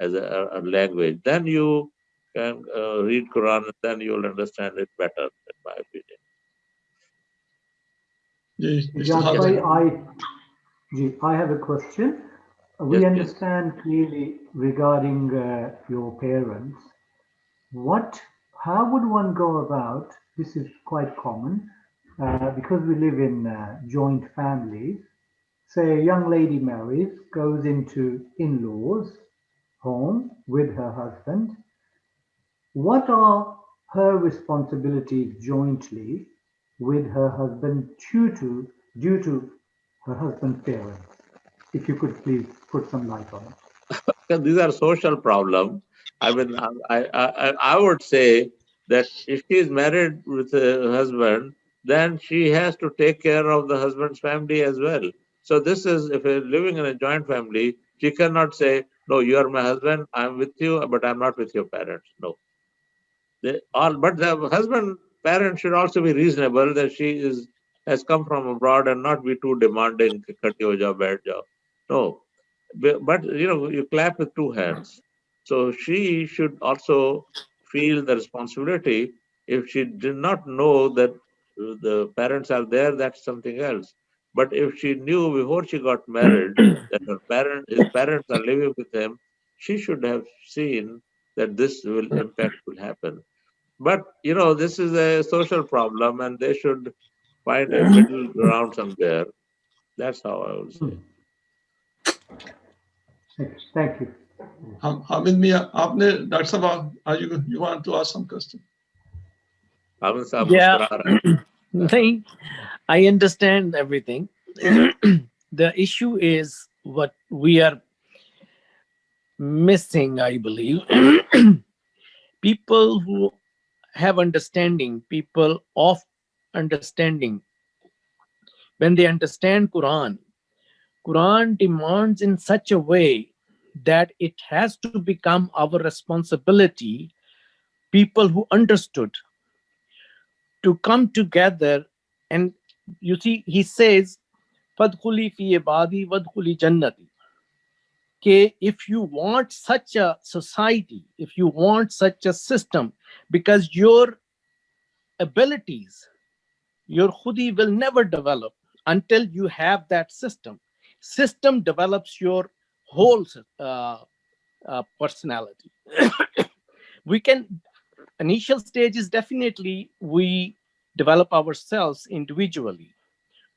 as a language. Then you can read Quran and then you'll understand it better, in my opinion. I have a question. We Yes, understand clearly regarding your parents. How would one go about, this is quite common, because we live in joint families, say a young lady marries, goes into in-laws home with her husband. What are her responsibilities jointly with her husband due to her husband's parents? If you could please put some light on it. Because these are social problems. I mean, I would say that if she is married with a husband, then she has to take care of the husband's family as well. So this is, if you're living in a joint family, she cannot say, no, you are my husband, I'm with you, but I'm not with your parents. No. But the husband parent should also be reasonable that she has come from abroad and not be too demanding, khati job, bad job. No. But you clap with two hands. So she should also feel the responsibility. If she did not know that the parents are there, that's something else. But if she knew before she got married that his parents are living with him, she should have seen that this impact will happen. But this is a social problem, and they should find a middle ground somewhere. That's how I would say. Thank you. Hamid Mia, Dr. Sabah, you want to ask some question? Yeah, I understand everything. The issue is what we are missing, I believe. People who have understanding, people of understanding, when they understand Quran demands in such a way that it has to become our responsibility, people who understood, to come together. And you see, he says, Fadkhuli fi ibadi wadkhuli jannati. Okay, if you want such a society, if you want such a system, because your abilities, your khudi will never develop until you have that system. System develops your whole personality. We can, initial stage is definitely we develop ourselves individually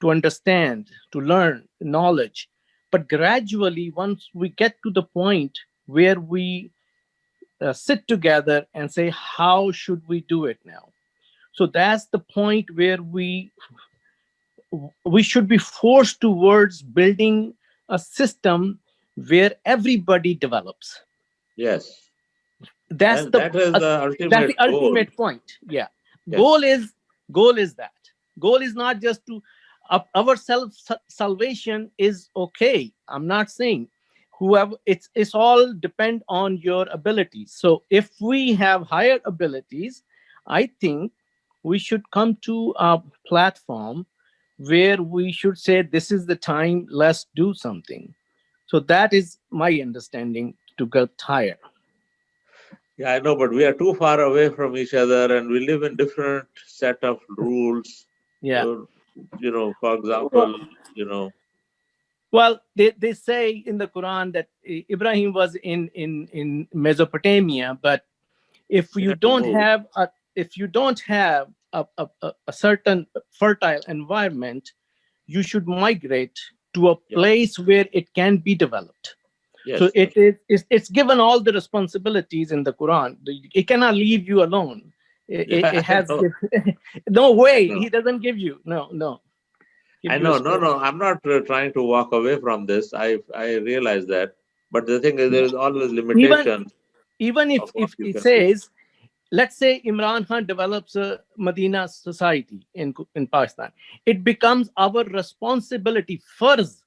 to understand, to learn knowledge. But gradually, once we get to the point where we sit together and say, how should we do it now? So that's the point where we should be forced towards building a system where everybody develops. Yes. That is the ultimate point. Yeah. Yes. Goal is that. Goal is not just to our salvation is okay. I'm not saying whoever, it's all depend on your abilities. So if we have higher abilities, I think we should come to a platform where we should say, this is the time, let's do something. So that is my understanding to get higher. Yeah, I know, but we are too far away from each other, and we live in different set of rules. Yeah. For example, Well, they say in the Quran that Ibrahim was in Mesopotamia, but if you don't have a certain fertile environment, you should migrate to a place where it can be developed. Yes. So it's given all the responsibilities in the Quran. It cannot leave you alone. It has no way. He doesn't give you no. I know, no. I'm not trying to walk away from this. I realize that, but the thing is, there is always limitation. Even if it says, let's say Imran Khan develops a Medina society in Pakistan, it becomes our responsibility first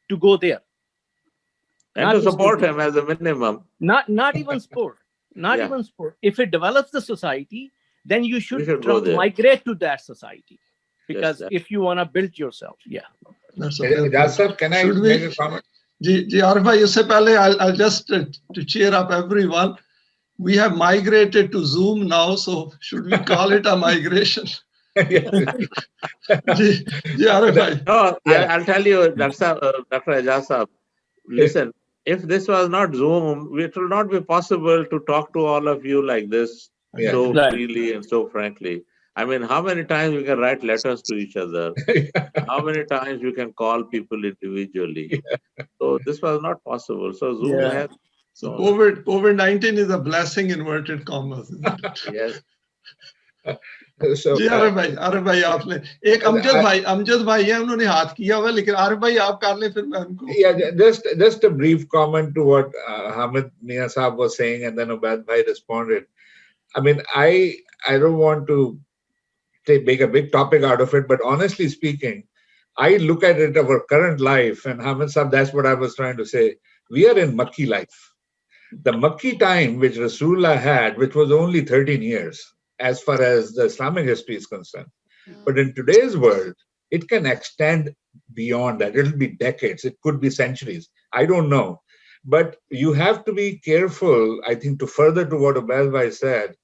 to go there. And to support him as a minimum. Not even sport. Not even sport. If it develops the society, then you should migrate to that society. Because if you want to build yourself, Jasab, can I make a comment? I'll just to cheer up everyone. We have migrated to Zoom now, so should we call it a migration? I'll tell you, Dr. Jasab, listen, if this was not Zoom, it will not be possible to talk to all of you like this so freely and so frankly. I mean, how many times we can write letters to each other? How many times we can call people individually? So this was not possible. So Zoom has. So COVID-19 is a blessing, inverted commas. Yes. जी आरिफ भाई आपने एक अमजद भाई है उन्होंने हाथ किया हुआ लेकिन आरिफ भाई आप कर ले फिर मैं उनको just a brief comment to what Hamid Mia Saab was saying and then Ubed bhai responded. I mean, I don't want to make a big topic out of it, but honestly speaking, I look at it our current life, and Hamid Saab, that's what I was trying to say. We are in Makki life. The Makki time which Rasulullah had, which was only 13 years, as far as the Islamic history is concerned. But in today's world, it can extend beyond that. It'll be decades. It could be centuries. I don't know. But you have to be careful, I think, to further to what Ubed bhai said,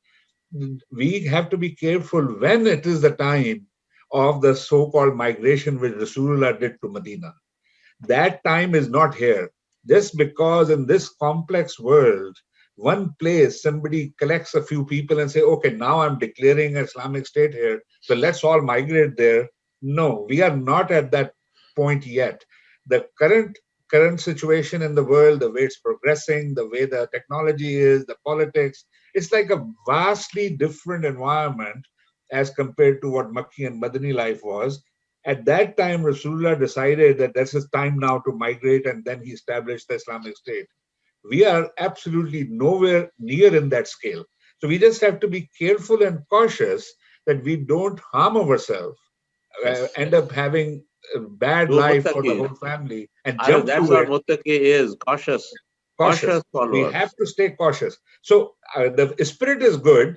we have to be careful when it is the time of the so-called migration which Rasulullah did to Medina. That time is not here. Just because in this complex world, one place, somebody collects a few people and say, okay, now I'm declaring an Islamic State here, so let's all migrate there. No, we are not at that point yet. The current situation in the world, the way it's progressing, the way the technology is, the politics, it's like a vastly different environment as compared to what Makki and Madani life was. At that time, Rasulullah decided that this is time now to migrate, and then he established the Islamic State. We are absolutely nowhere near in that scale. So we just have to be careful and cautious that we don't harm ourselves, end up having a bad life for the whole family, and jump to it. That's what Mustaqeem is, cautious. Cautious followers. We have to stay cautious. So the spirit is good,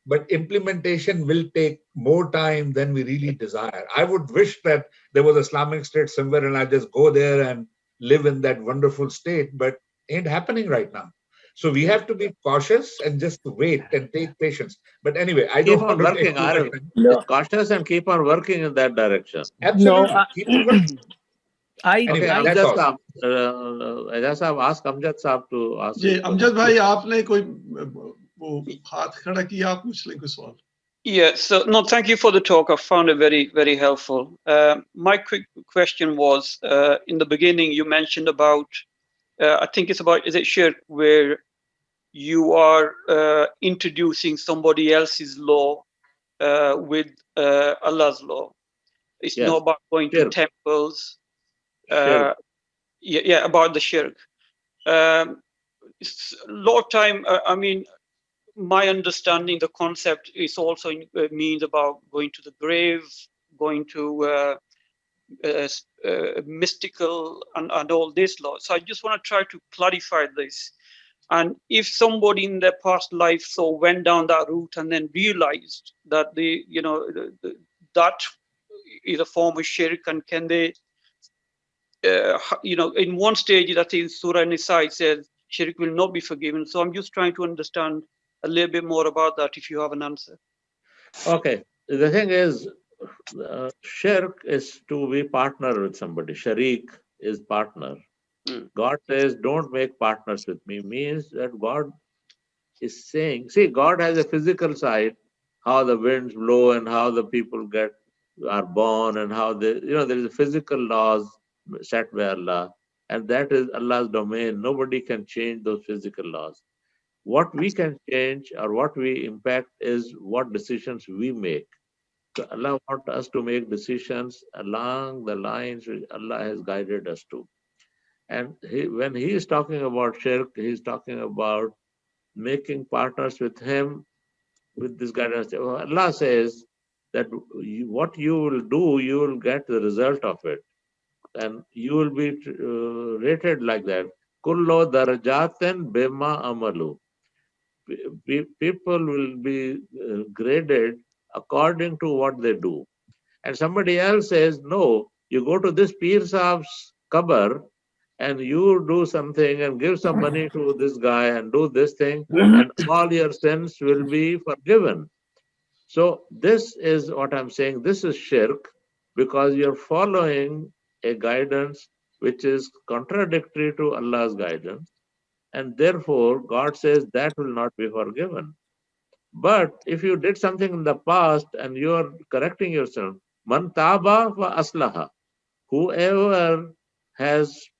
but implementation will take more time than we really desire. I would wish that there was Islamic State somewhere and I just go there and live in that wonderful state, but ain't happening right now. So we have to be cautious and just wait and take patience. But anyway, I keep don't on want working, to take cautious and keep on working in that direction. Absolutely. Keep on working. Amjad Saab, ask Amjad Saab to ask. जी अमजद भाई आपने कोई वो हाथ खड़ा किया आप पूछ लें कोई सवाल. Yeah, so no, thank you for the talk. I found it very, very helpful. My quick question was, in the beginning, you mentioned about, I think it's about, is it shirk, where you are introducing somebody else's law with Allah's law. It's not about going to temples. Yeah, about the shirk. It's a lot of time, I mean, my understanding, the concept is also means about going to the grave, going to mystical and all this law. So I just want to try to clarify this. And if somebody in their past life so went down that route and then realized that that is a form of shirk, and can they, in one stage, that in Surah Nisa it says, shirk will not be forgiven. So I'm just trying to understand a little bit more about that if you have an answer. Okay. The thing is, shirk is to be partner with somebody. Sharik is partner. God says, don't make partners with me, means that God is saying, see, God has a physical side, how the winds blow and how the people are born and how they, there is a physical laws set by Allah, and that is Allah's domain. Nobody can change those physical laws. What we can change or what we impact is what decisions we make. So Allah wants us to make decisions along the lines which Allah has guided us to. And when he is talking about shirk, he is talking about making partners with him with this guidance. Allah says that what you will do, you will get the result of it. And you will be rated like that. Kullo darajaten bema amalu. People will be graded according to what they do. And somebody else says, no, you go to this Peer Saab's kabar and you do something and give some money to this guy and do this thing, and all your sins will be forgiven. So this is what I'm saying. This is shirk because you're following a guidance which is contradictory to Allah's guidance. And therefore, God says that will not be forgiven. But if you did something in the past and you are correcting yourself, man taba wa aslaha, whoever has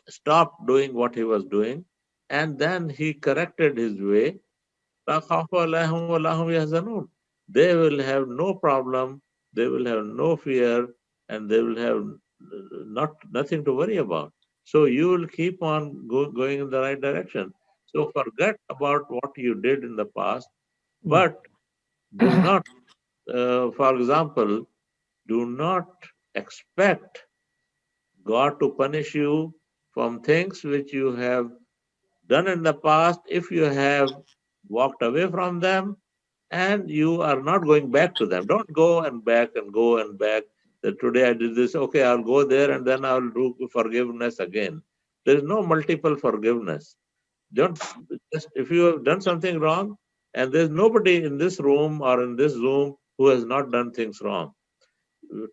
stopped doing what he was doing and then he corrected his way, they will have no problem, they will have no fear, and they will have nothing to worry about. So you will keep on going in the right direction. So forget about what you did in the past, but do not, for example, do not expect God to punish you from things which you have done in the past if you have walked away from them and you are not going back to them. Don't go and back and go and back. That today I did this, okay, I'll go there and then I'll do forgiveness again. There is no multiple forgiveness. Don't just, if you have done something wrong, and there's nobody in this room or in this Zoom who has not done things wrong.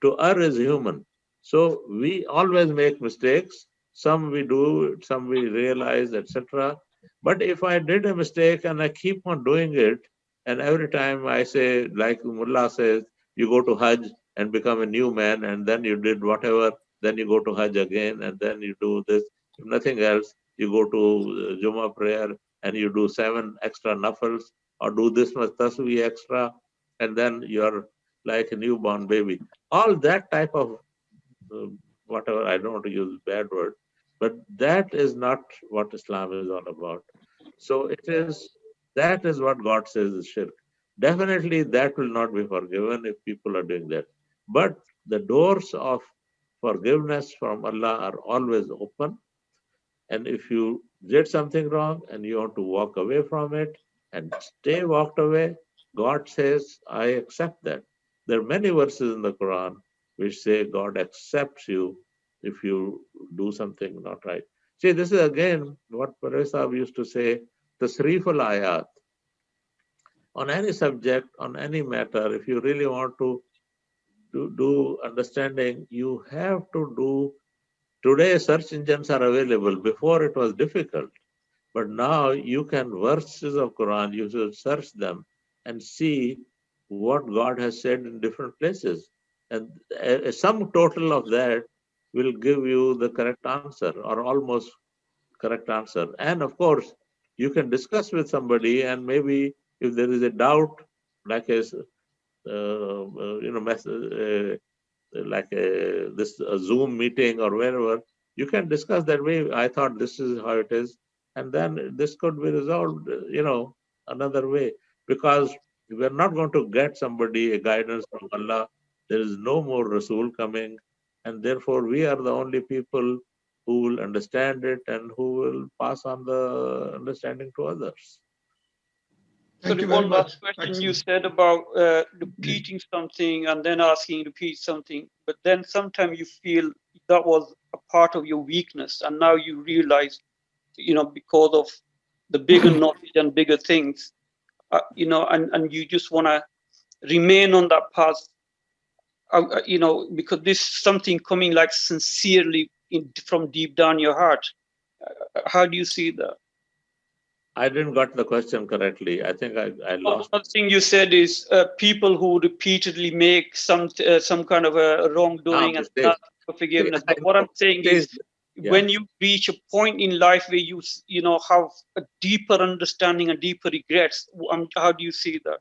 To err is human. So we always make mistakes. Some we do, some we realize, etc. But if I did a mistake and I keep on doing it, and every time I say, like Mullah says, you go to Hajj and become a new man, and then you did whatever, then you go to Hajj again, and then you do this. If nothing else, you go to Jummah prayer and you do 7 extra nafals or do this much tasbih extra, and then you're like a newborn baby. All that type of whatever, I don't want to use bad word, but that is not what Islam is all about. So that is what God says is shirk. Definitely that will not be forgiven if people are doing that. But the doors of forgiveness from Allah are always open. And if you did something wrong and you want to walk away from it and stay walked away, God says, I accept that. There are many verses in the Quran which say God accepts you if you do something not right. See, this is again what Parvez Sahib used to say, tasrif al-ayat. On any subject, on any matter, if you really want to do understanding, you have to do. Today, search engines are available. Before, it was difficult. But now you can verses of Quran, you should search them and see what God has said in different places. And a sum total of that will give you the correct answer or almost correct answer. And of course, you can discuss with somebody and maybe if there is a doubt, like a, like this Zoom meeting or wherever, you can discuss that way. I thought this is how it is, and then this could be resolved, another way. Because we're not going to get somebody a guidance from Allah. There is no more Rasul coming, and therefore we are the only people who will understand it and who will pass on the understanding to others. Thank you So very one last much. question you said about repeating something and then asking repeat something, but then sometimes you feel that was a part of your weakness, and now you realize because of the bigger knowledge and bigger things, and you just want to remain on that path, because this is something coming like sincerely from deep down your heart. How do you see that? I didn't got the question correctly. I think I lost. One thing you said is people who repeatedly make some kind of a wrongdoing and not for forgiveness. But what I'm saying is, when you reach a point in life where you have a deeper understanding and deeper regrets, how do you see that?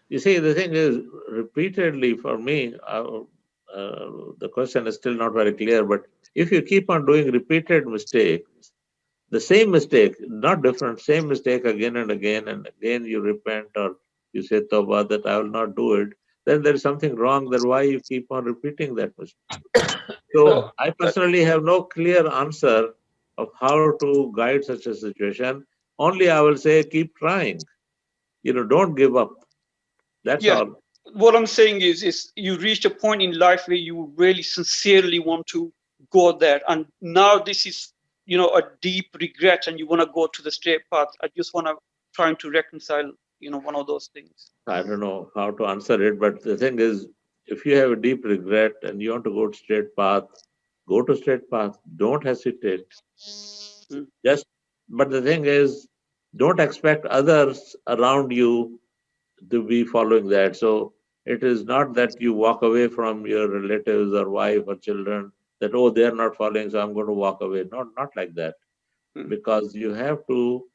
You see, the thing is, repeatedly for me, the question is still not very clear, but if you keep on doing repeated mistakes, the same mistake, not different, same mistake again and again you repent or you say, Tawbah, that I will not do it, then there is something wrong. Then why you keep on repeating that mistake? So I personally have no clear answer of how to guide such a situation. Only I will say, keep trying. Don't give up. That's all. What I'm saying is you reach a point in life where you really sincerely want to go there, and now this is a deep regret, and you want to go to the straight path. I just want to try to reconcile one of those things. I don't know how to answer it, but the thing is, if you have a deep regret and you want to go to straight path, go to straight path. Don't hesitate. But the thing is, don't expect others around you to be following that. So it is not that you walk away from your relatives or wife or children that, oh, they're not following, so I'm going to walk away. Not like that. Because you have to,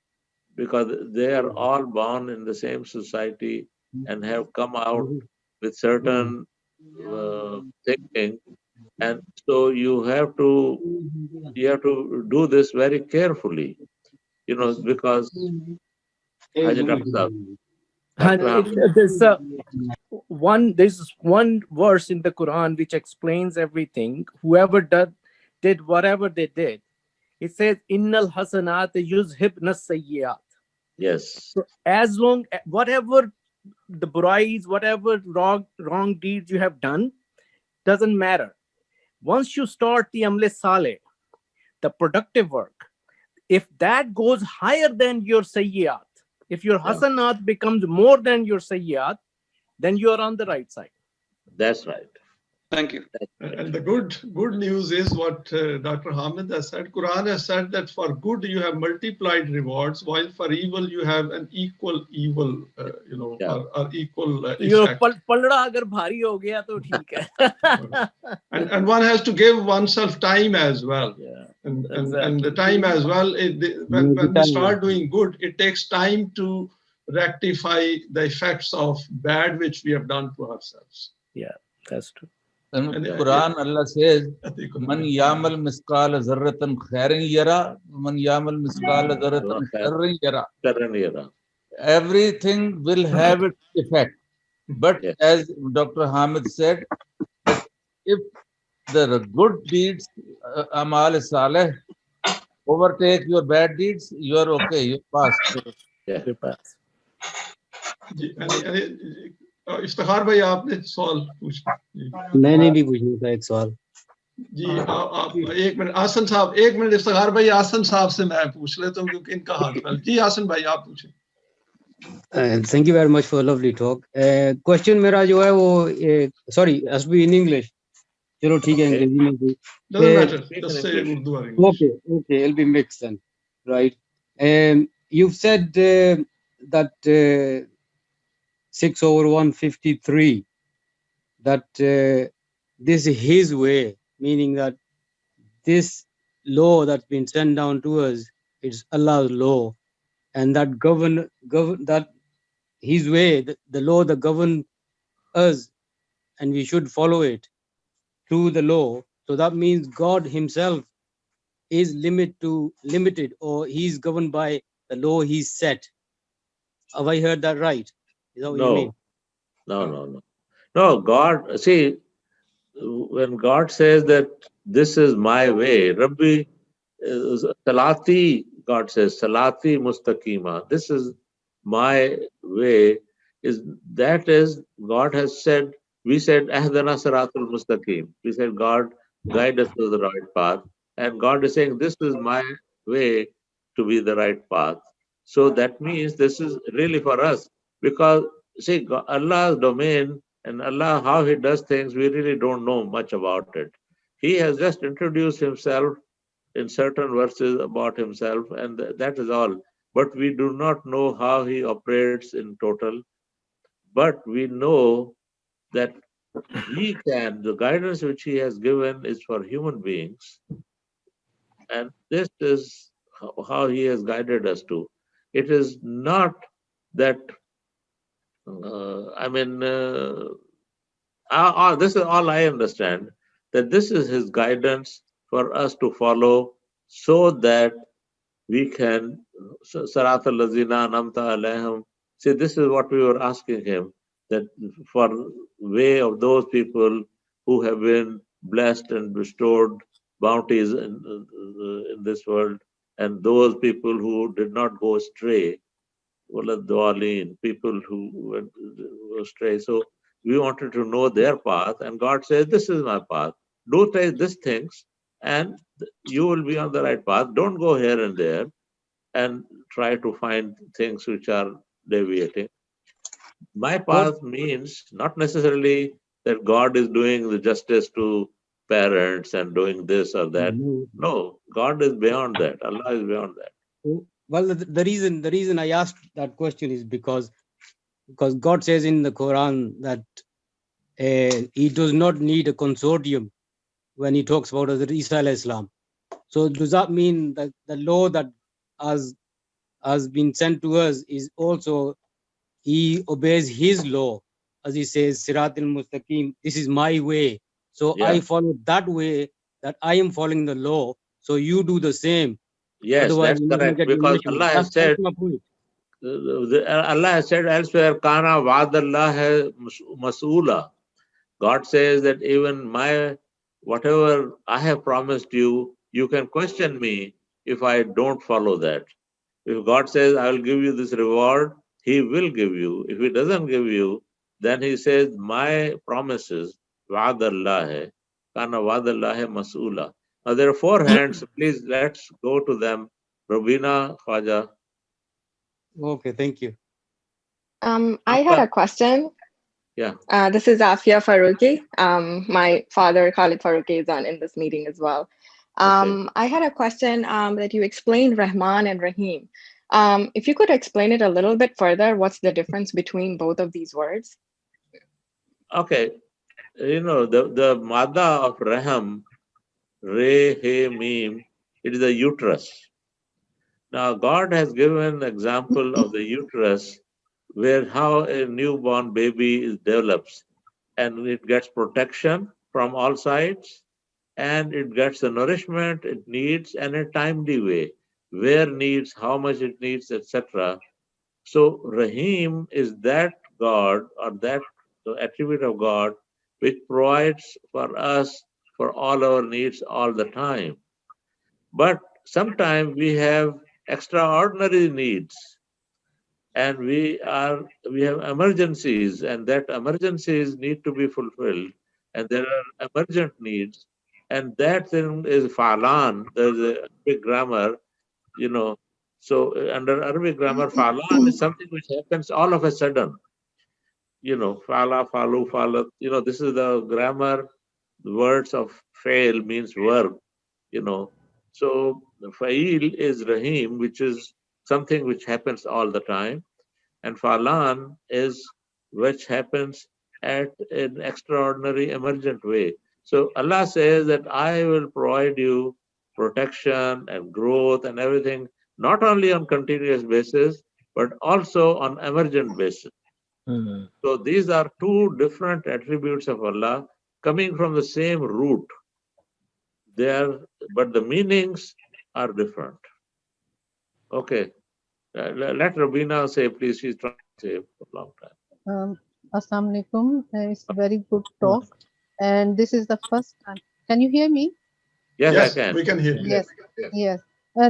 because they are all born in the same society and have come out with certain thinking. And so you have to do this very carefully, because there's one verse in the Quran which explains everything. Whoever did whatever they did, it says, Innal hasanat yuzhibna sayyiat. Yes. So as long, whatever the burais, whatever wrong deeds you have done, doesn't matter. Once you start the amle saleh, the productive work, if that goes higher than your sayyat, if your hasanat becomes more than your sayyat, then you are on the right side. That's right. Thank you. And the good news is what Dr. Hamid has said. Quran has said that for good you have multiplied rewards, while for evil you have an equal evil, or equal effect. And one has to give oneself time as well. And the time as well, when we start doing good, it takes time to rectify the effects of bad which we have done to ourselves. Yeah, that's true. In the Quran, Allah says, Man yamal miskala zarratan khairin yara, man yamal miskala zarratan sharrin yara. Everything will have its effect. But as Dr. Hamid said, that if the good deeds, amal saleh, overtake your bad deeds, you are okay, you pass. You pass. Iftikhar भाई आपने सवाल पूछा? मैंने भी पूछना था एक सवाल जी। आप एक मिनट आसन साहब, एक मिनट इफ्तिखार भाई, आसन साहब से मैं पूछ लेता हूँ क्योंकि इनका हाथ फैल। जी आसन भाई आप पूछें। Thank you very much for lovely talk. Question मेरा जो है वो sorry has to be in English. चलो ठीक है, अंग्रेजी में भी okay okay will be mixed then right. You said that 6/153 that this is his way, meaning that this law that's been sent down to us is Allah's law, and that govern that his way, the law that govern us, and we should follow it through the law. So that means God himself is limited, or he's governed by the law he's set. Have I heard that right? Is that what you mean? No, God, see, when God says that this is my way, Rabbi, Salati, God says, Salati Mustaqeema, this is my way, that is, God has said, we said, Ahdana Siratul Mustaqeem. We said, God, guide us to the right path. And God is saying, this is my way to be the right path. So that means this is really for us, because see, Allah's domain and Allah, how He does things, we really don't know much about it. He has just introduced Himself in certain verses about Himself, and that is all. But we do not know how He operates in total. But we know that He can, the guidance which He has given is for human beings, and this is how He has guided us to. It is not that, this is all I understand, that this is His guidance for us to follow so that we can, Siraat al-Lazina Anamta Alaihim. See, this is what we were asking Him, that for way of those people who have been blessed and bestowed bounties in this world, and those people who did not go astray, people who went astray. So we wanted to know their path, and God says, this is my path. Do these things, and you will be on the right path. Don't go here and there and try to find things which are deviating. My path means not necessarily that God is doing the justice to parents and doing this or that. No, God is beyond that. Allah is beyond that. Well, the reason I asked that question is because God says in the Quran that He does not need a consortium when He talks about Isa Islam. So does that mean that the law that has been sent to us is also He obeys His law, as He says, Siraat al-Mustaqeem, this is my way. So Yeah. I follow that way, that I am following the law. So you do the same. Yes, Otherwise, that's correct. Because Allah has said, Allah has said elsewhere, Kana wa'adallah hai mas'oola. God says that even whatever I have promised you, you can question me if I don't follow that. If God says, I will give you this reward, He will give you. If He doesn't give you, then He says, my promises, wa'adallah hai, kana wa'adallah hai mas'oola. Now there are four hands. Please let's go to them. Rubina, Khwaja. Okay, thank you. I had a question. Yeah. This is Afia Faruqi. My father, Khalid Faruqi, is in this meeting as well. I had a question that you explained Rahman and Rahim. If you could explain it a little bit further, what's the difference between both of these words? Okay. The Mada of Raham, Re, He, Mim, it is the uterus. Now, God has given example of the uterus where how a newborn baby develops, and it gets protection from all sides, and it gets the nourishment it needs in a timely way, where needs, how much it needs, etc. So Rahim is that God, or that attribute of God which provides for us for all our needs all the time. But sometimes we have extraordinary needs, and we have emergencies, and that emergencies need to be fulfilled, and there are emergent needs, and that thing is falan. There's a big grammar, so under Arabic grammar, falan is something which happens all of a sudden. Fala, falu, falat, this is the grammar. The words of fail means verb, so fa'il is rahim, which is something which happens all the time, and falan is which happens at an extraordinary emergent way. So Allah says that I will provide you protection and growth and everything, not only on continuous basis, but also on emergent basis. So these are two different attributes of Allah coming from the same root. But the meanings are different. Okay. Let Rabina say, please. She's trying to say for a long time. Assalamu alaikum. It's a very good talk. And this is the first time. Can you hear me? Yes, I can. We can hear you. Yes, yes.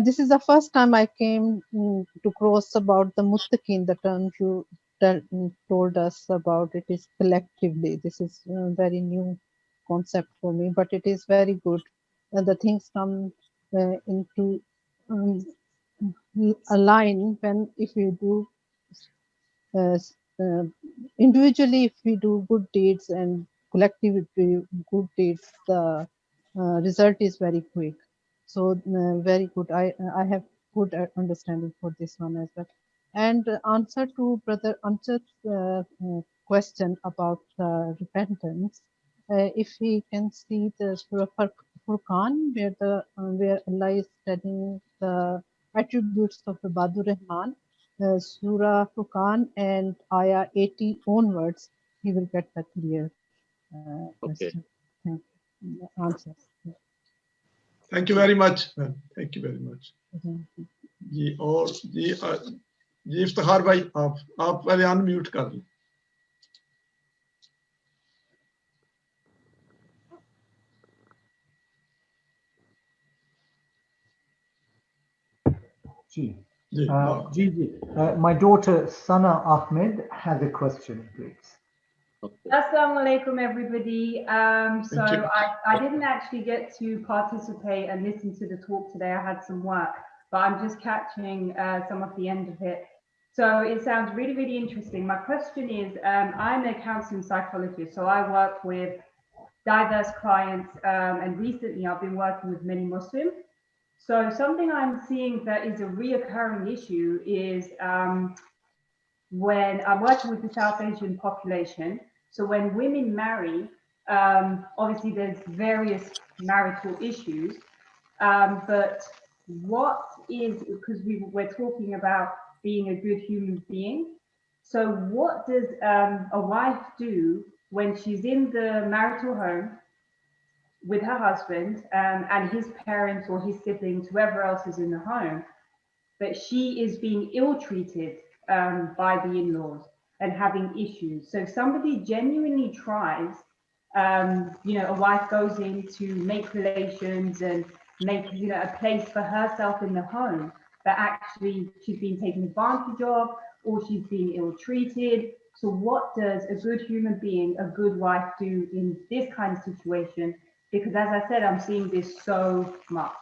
This is the first time I came to cross about the Mustaqeem, the term you told us about. It is collectively. This is a very new concept for me, but it is very good. The things come into align when if we do individually, if we do good deeds and collectively good deeds, the result is very quick. So very good. I have good understanding for this one as well. And answer to Brother Amjad's question about repentance, if we can see the Surah Furqan, where Allah is telling the attributes of the Ubed-ur-Rehman, Surah Furqan and Ayah 80 onwards, he will get the clear Okay. question. Thank you. Answers. Thank you very much. Thank you very much. Mhm. जी और जी इफ्तिखार भाई आप पहले unmute कर लें. My daughter Sana Ahmed has a question, please. Assalamu alaikum, everybody. So I didn't actually get to participate and listen to the talk today. I had some work, but I'm just catching some of the end of it. So it sounds really, really interesting. My question is, I'm a counseling psychologist, so I work with diverse clients, and recently I've been working with many Muslims. So something I'm seeing that is a reoccurring issue is when I'm working with the South Asian population. So when women marry, obviously there's various marital issues, but what is, because we're talking about being a good human being. So what does a wife do when she's in the marital home with her husband and his parents or his siblings, whoever else is in the home, but she is being ill-treated by the in-laws and having issues? So if somebody genuinely tries, a wife goes in to make relations and make, a place for herself in the home, but actually she's being taken advantage of or she's being ill-treated. So what does a good human being, a good wife do in this kind of situation? Because as I said, I'm seeing this so much.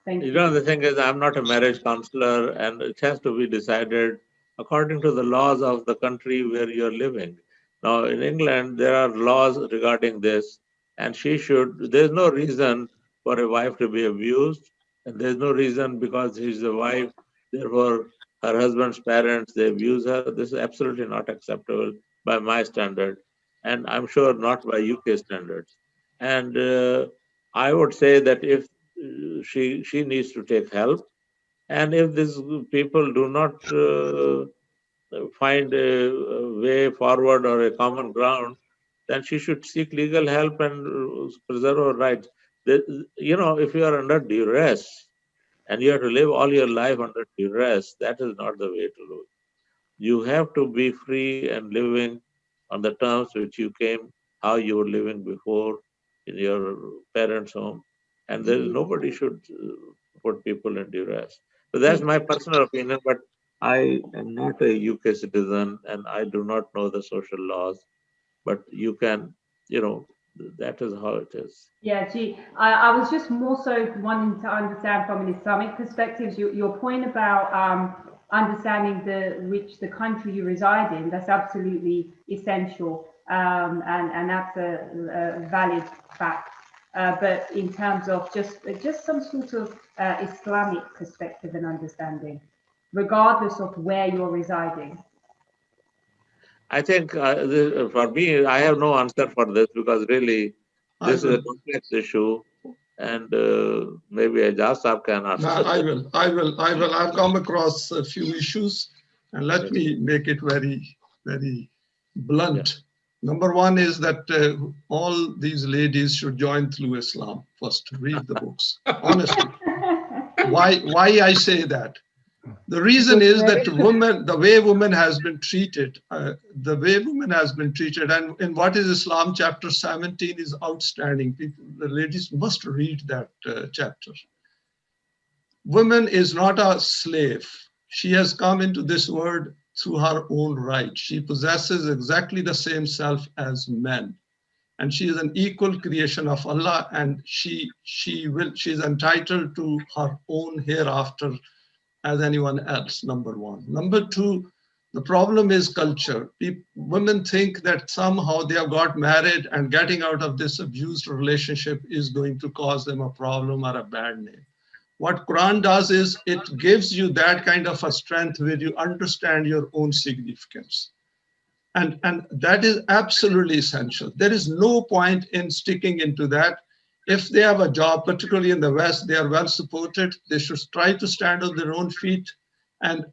Thank you. The thing is, I'm not a marriage counselor, and it has to be decided according to the laws of the country where you're living. Now, in England, there are laws regarding this, and there's no reason for a wife to be abused, and there's no reason because she's a wife, therefore her husband's parents, they abuse her. This is absolutely not acceptable by my standard, and I'm sure not by UK standards. And I would say that if she needs to take help, and if these people do not find a way forward or a common ground, then she should seek legal help and preserve her rights. If you are under duress and you have to live all your life under duress, that is not the way to live. You have to be free and living on the terms which you came, how you were living before in your parents' home, and nobody should put people in duress. So that's my personal opinion, but I am not a UK citizen and I do not know the social laws, but you can, that is how it is. Yeah, gee, I was just more so wanting to understand from an Islamic perspective, your point about understanding the country you reside in. That's absolutely essential, and that's a valid fact. But in terms of just some sort of Islamic perspective and understanding, regardless of where you're residing. I think for me, I have no answer for this because really this is a complex issue, and maybe Ajaz Saab can answer. No, I will. I've come across a few issues, and let me make it very, very blunt. Yeah. Number one is that all these ladies should join TOLU-E-ISLAM first, read the books. Honestly. Why I say that? The reason is that the way women has been treated, and in what is Islam chapter 17 is outstanding. The ladies must read that chapter. Woman is not a slave. She has come into this world through her own right. She possesses exactly the same self as men. and she is an equal creation of Allah, and she's entitled to her own hereafter as anyone else, number one. Number two, the problem is culture. Women think that somehow they have got married and getting out of this abused relationship is going to cause them a problem or a bad name. What Quran does is it gives you that kind of a strength where you understand your own significance. And that is absolutely essential. There is no point in sticking into that. If they have a job, particularly in the West, they are well supported. They should try to stand on their own feet and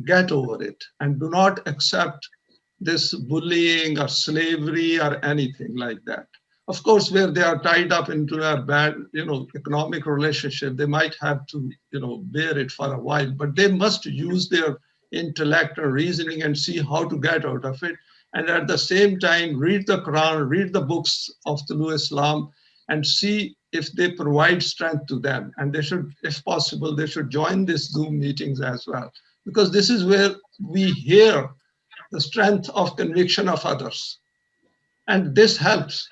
get over it. And do not accept this bullying or slavery or anything like that. Of course, where they are tied up into a bad, economic relationship, they might have to, bear it for a while, but they must use their intellect and reasoning and see how to get out of it. And at the same time, read the Quran, read the books of TOLU-E-ISLAM, and see if they provide strength to them. And they should, if possible, they should join these Zoom meetings as well, because this is where we hear the strength of conviction of others. And this helps.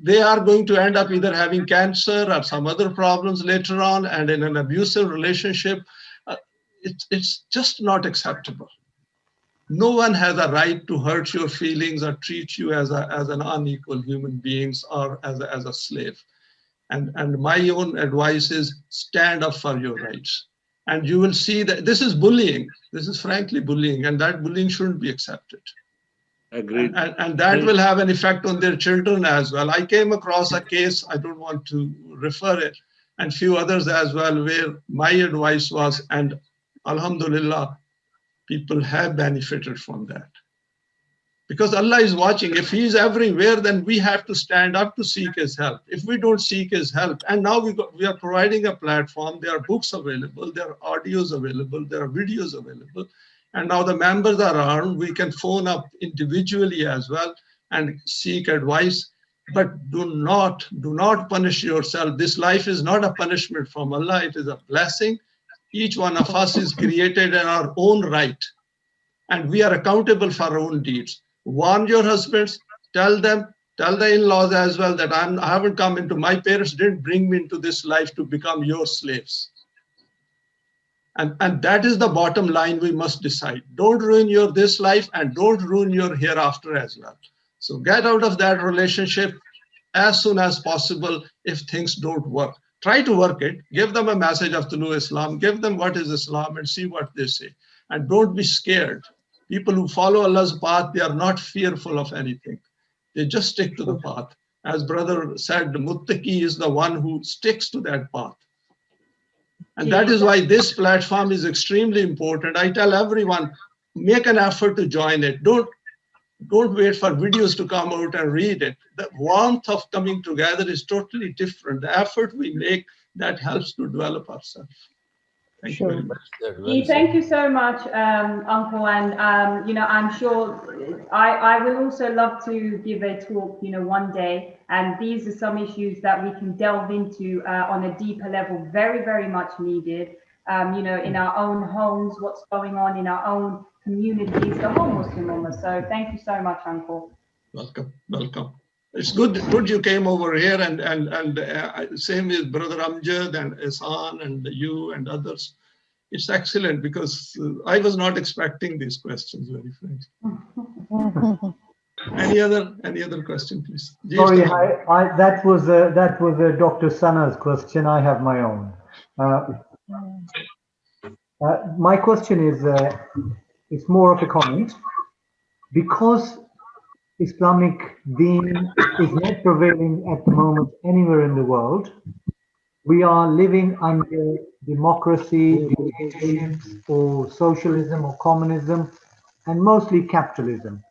They are going to end up either having cancer or some other problems later on, and in an abusive relationship, it's just not acceptable. No one has a right to hurt your feelings or treat you as an unequal human beings or as a slave. And my own advice is stand up for your rights. And you will see that this is bullying. This is frankly bullying, and that bullying shouldn't be accepted. Agreed. And that will have an effect on their children as well. I came across a case, I don't want to refer it, and few others as well, where my advice was, and Alhamdulillah, people have benefited from that. Because Allah is watching. If He is everywhere, then we have to stand up to seek His help. If we don't seek His help, and now we are providing a platform, there are books available, there are audios available, there are videos available. And now the members are around, we can phone up individually as well and seek advice. But do not punish yourself. This life is not a punishment from Allah, it is a blessing. Each one of us is created in our own right, and we are accountable for our own deeds. Warn your husbands, tell the in-laws as well that I haven't come into, my parents didn't bring me into this life to become your slaves. And that is the bottom line we must decide. Don't ruin this life and don't ruin your hereafter as well. So get out of that relationship as soon as possible if things don't work. Try to work it. Give them a message of TOLU-E-ISLAM. Give them what is Islam and see what they say. And don't be scared. People who follow Allah's path, they are not fearful of anything. They just stick to the path. As brother said, the Muttaqi is the one who sticks to that path. And that is why this platform is extremely important. I tell everyone, make an effort to join it. Don't wait for videos to come out and read it. The warmth of coming together is totally different. The effort we make, that helps to develop ourselves. Thank you very much. Thank you so much, Uncle. And I'm sure I will also love to give a talk, one day. And these are some issues that we can delve into on a deeper level, very, very much needed. In our own homes, what's going on in our own communities, the whole Muslim Ummah. So thank you so much, Uncle. Welcome. It's good you came over here, and same with Brother Amjad and Ehsan and you and others. It's excellent because I was not expecting these questions, very frankly. Any other question, please? Sorry, that was Dr. Sana's question. I have my own. My question is, it's more of a comment. Because Islamic deen is not prevailing at the moment anywhere in the world, we are living under democracy, dictatorships, or socialism or communism, and mostly capitalism.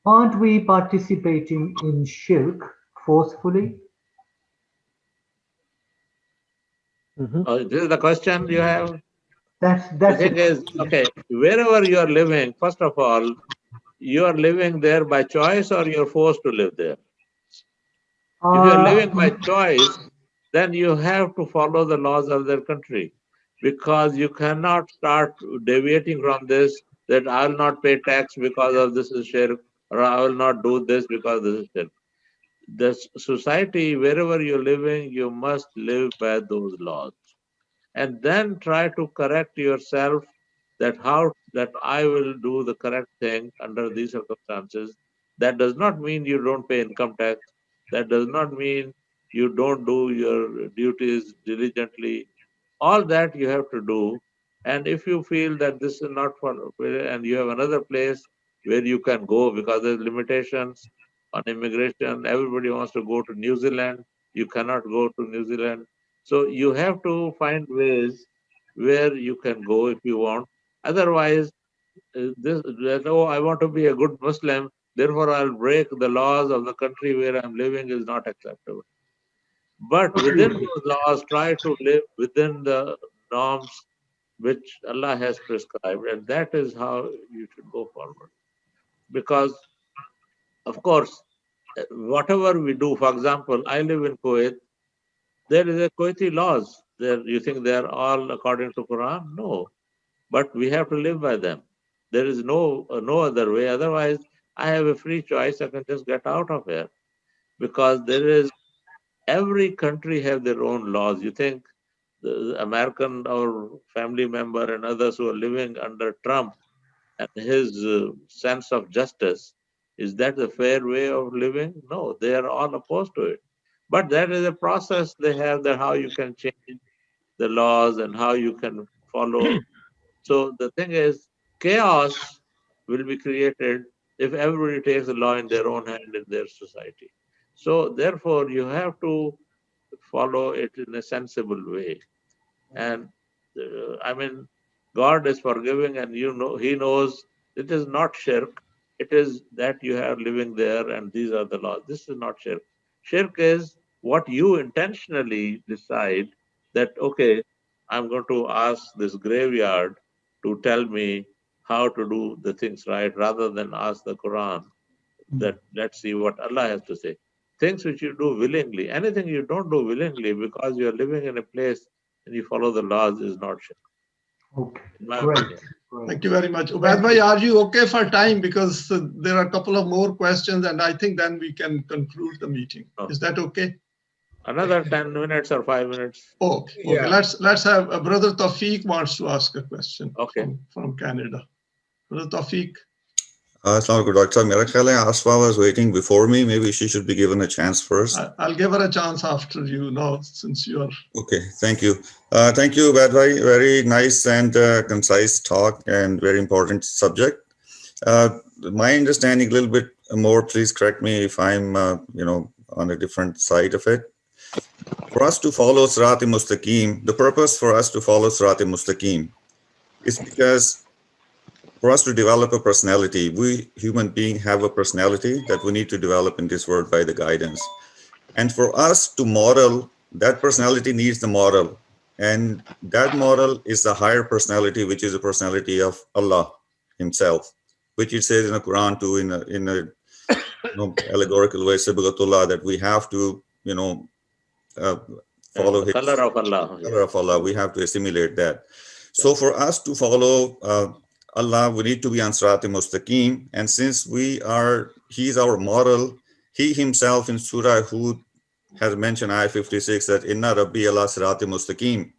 Aren't we participating in shirk forcefully? This is the question you have? That's the thing is, okay, wherever you are living, first of all, you are living there by choice or you're forced to live there? If you're living by choice, then you have to follow the laws of their country, because you cannot start deviating from this that I will not pay tax because of this is shirk, or I will not do this because this is shirk. The society, wherever you're living, you must live by those laws. And then try to correct yourself that how that I will do the correct thing under these circumstances. That does not mean you don't pay income tax. That does not mean you don't do your duties diligently. All that you have to do. And if you feel that this is not for, and you have another place where you can go because there's limitations on immigration, everybody wants to go to New Zealand. You cannot go to New Zealand. So you have to find ways where you can go if you want. Otherwise, oh, I want to be a good Muslim, therefore I'll break the laws of the country where I'm living is not acceptable. But within those laws, try to live within the norms which Allah has prescribed, and that is how you should go forward. Because, of course, whatever we do, for example, I live in Kuwait, there is a Kuwaiti laws. There, you think they are all according to Quran? No, but we have to live by them. There is no other way. Otherwise, I have a free choice. I can just get out of here, because there is every country have their own laws. You think the American or family member and others who are living under Trump and his sense of justice, is that the fair way of living? No, they are all opposed to it. But that is a process they have, that how you can change the laws and how you can follow. So the thing is, chaos will be created if everybody takes the law in their own hand in their society. So therefore, you have to follow it in a sensible way. And I mean, God is forgiving, and you know, He knows it is not shirk. It is that you are living there, and these are the laws. This is not shirk. Shirk is what you intentionally decide that, okay, I'm going to ask this graveyard to tell me how to do the things right, rather than ask the Quran that let's see what Allah has to say. Things which you do willingly, anything you don't do willingly because you're living in a place and you follow the laws is not shirk. Okay, In my great. opinion. Thank you very much. Ubed bhai, are you okay for time? Because there are a couple of more questions, and I think then we can conclude the meeting. Is that okay? Another 10 minutes or 5 minutes. Okay. Yeah. Let's have Brother Tawfiq wants to ask a question. Okay. From Canada. Brother Tawfiq. Assalamu alaikum, Dr. Sahab. मेरा ख्याल है Asfa was waiting before me. Maybe she should be given a chance first. I'll give her a chance after you now, since you are. Okay, thank you. Thank you, Ubed. Very nice and concise talk, and very important subject. My understanding a little bit more, please correct me if I'm, on a different side of it. For us to follow Siraat Mustaqeem, the purpose for us to follow Siraat Mustaqeem is because for us to develop a personality, we human beings have a personality that we need to develop in this world by the guidance. And for us to model, that personality needs the model. And that model is the higher personality, which is the personality of Allah Himself, which it says in the Quran too, in a allegorical way, Sibghatullah, that we have to, follow His color of Allah. Color of Allah. We have to assimilate that. So for us to follow Allah, we need to be on Siraat Mustaqeem. And since He's our model, He Himself in Surah Hud has mentioned Ayah 56 that Inna Rabbi Allah Siraat Mustaqeem.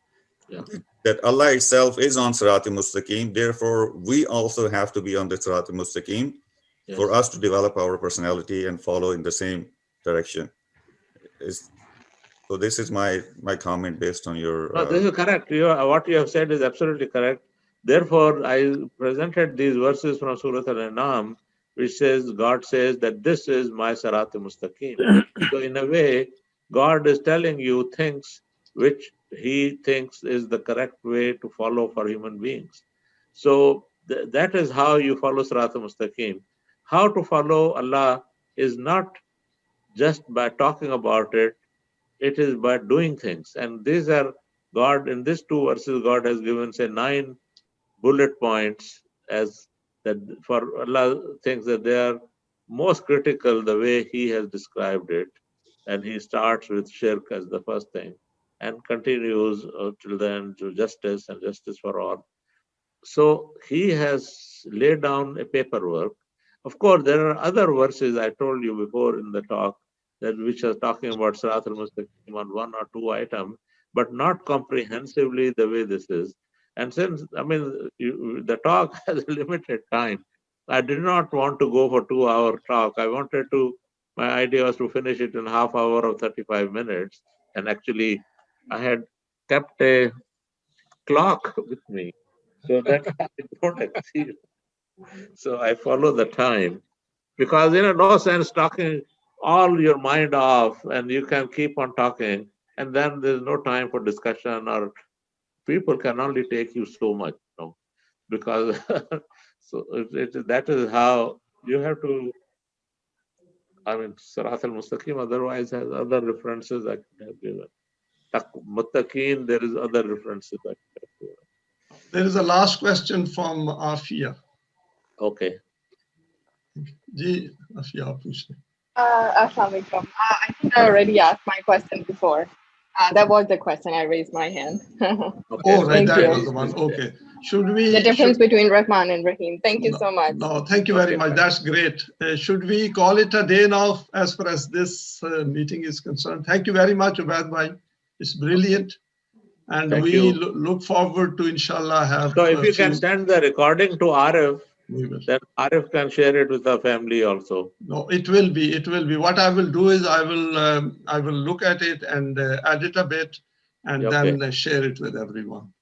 Yeah. That Allah itself is on Siraat Mustaqeem. Therefore, we also have to be on the Siraat Mustaqeem for us to develop our personality and follow in the same direction. So this is my comment based on your. No, this is correct. What you have said is absolutely correct. Therefore, I presented these verses from Surah Al-An'am, which says, God says that this is my Siraat Mustaqeem. So in a way, God is telling you things which He thinks is the correct way to follow for human beings. So that is how you follow Siraat Mustaqeem. How to follow Allah is not just by talking about it, it is by doing things. And these are God, in these two verses, God has given, say, 9 bullet points as that for Allah things that they are most critical the way He has described it. And He starts with shirk as the first thing and continues till the end to justice and justice for all. So he has laid down a paperwork. Of course, there are other verses I told you before in the talk that which are talking about Siraat al-Mustaqeem on one or two items, but not comprehensively the way this is. And since, I mean, the talk has a limited time, I did not want to go for 2-hour talk. I wanted to, my idea was to finish it in half hour or 35 minutes. And actually, I had kept a clock with me so that I don't exceed. So I follow the time because no sense talking all your mind off and you can keep on talking and then there's no time for discussion or people can only take you so much, because so that is how you have to. I mean, Siraat al-Mustaqeem otherwise has other references I could have given. Muttaqeen, there is other references I could have given. There is a last question from Afia. Okay. Ji, Afia, आप पूछ लें. Assalamu alaikum. I think I already asked my question before. That was the question. I raised my hand. Oh, right, Thank that you. was the one. Okay. Should we? The difference between Rahman and Rahim. Thank you so much. No, thank you very much. That's great. Should we call it a day now as far as this meeting is concerned? Thank you very much, Ubed bhai. It's brilliant. And Thank we you. look forward to, inshallah, have. So if you can send the recording to Arif, then Arif can share it with the family also. No, it will be. It will be. What I will do is I will look at it and edit a bit and then share it with everyone.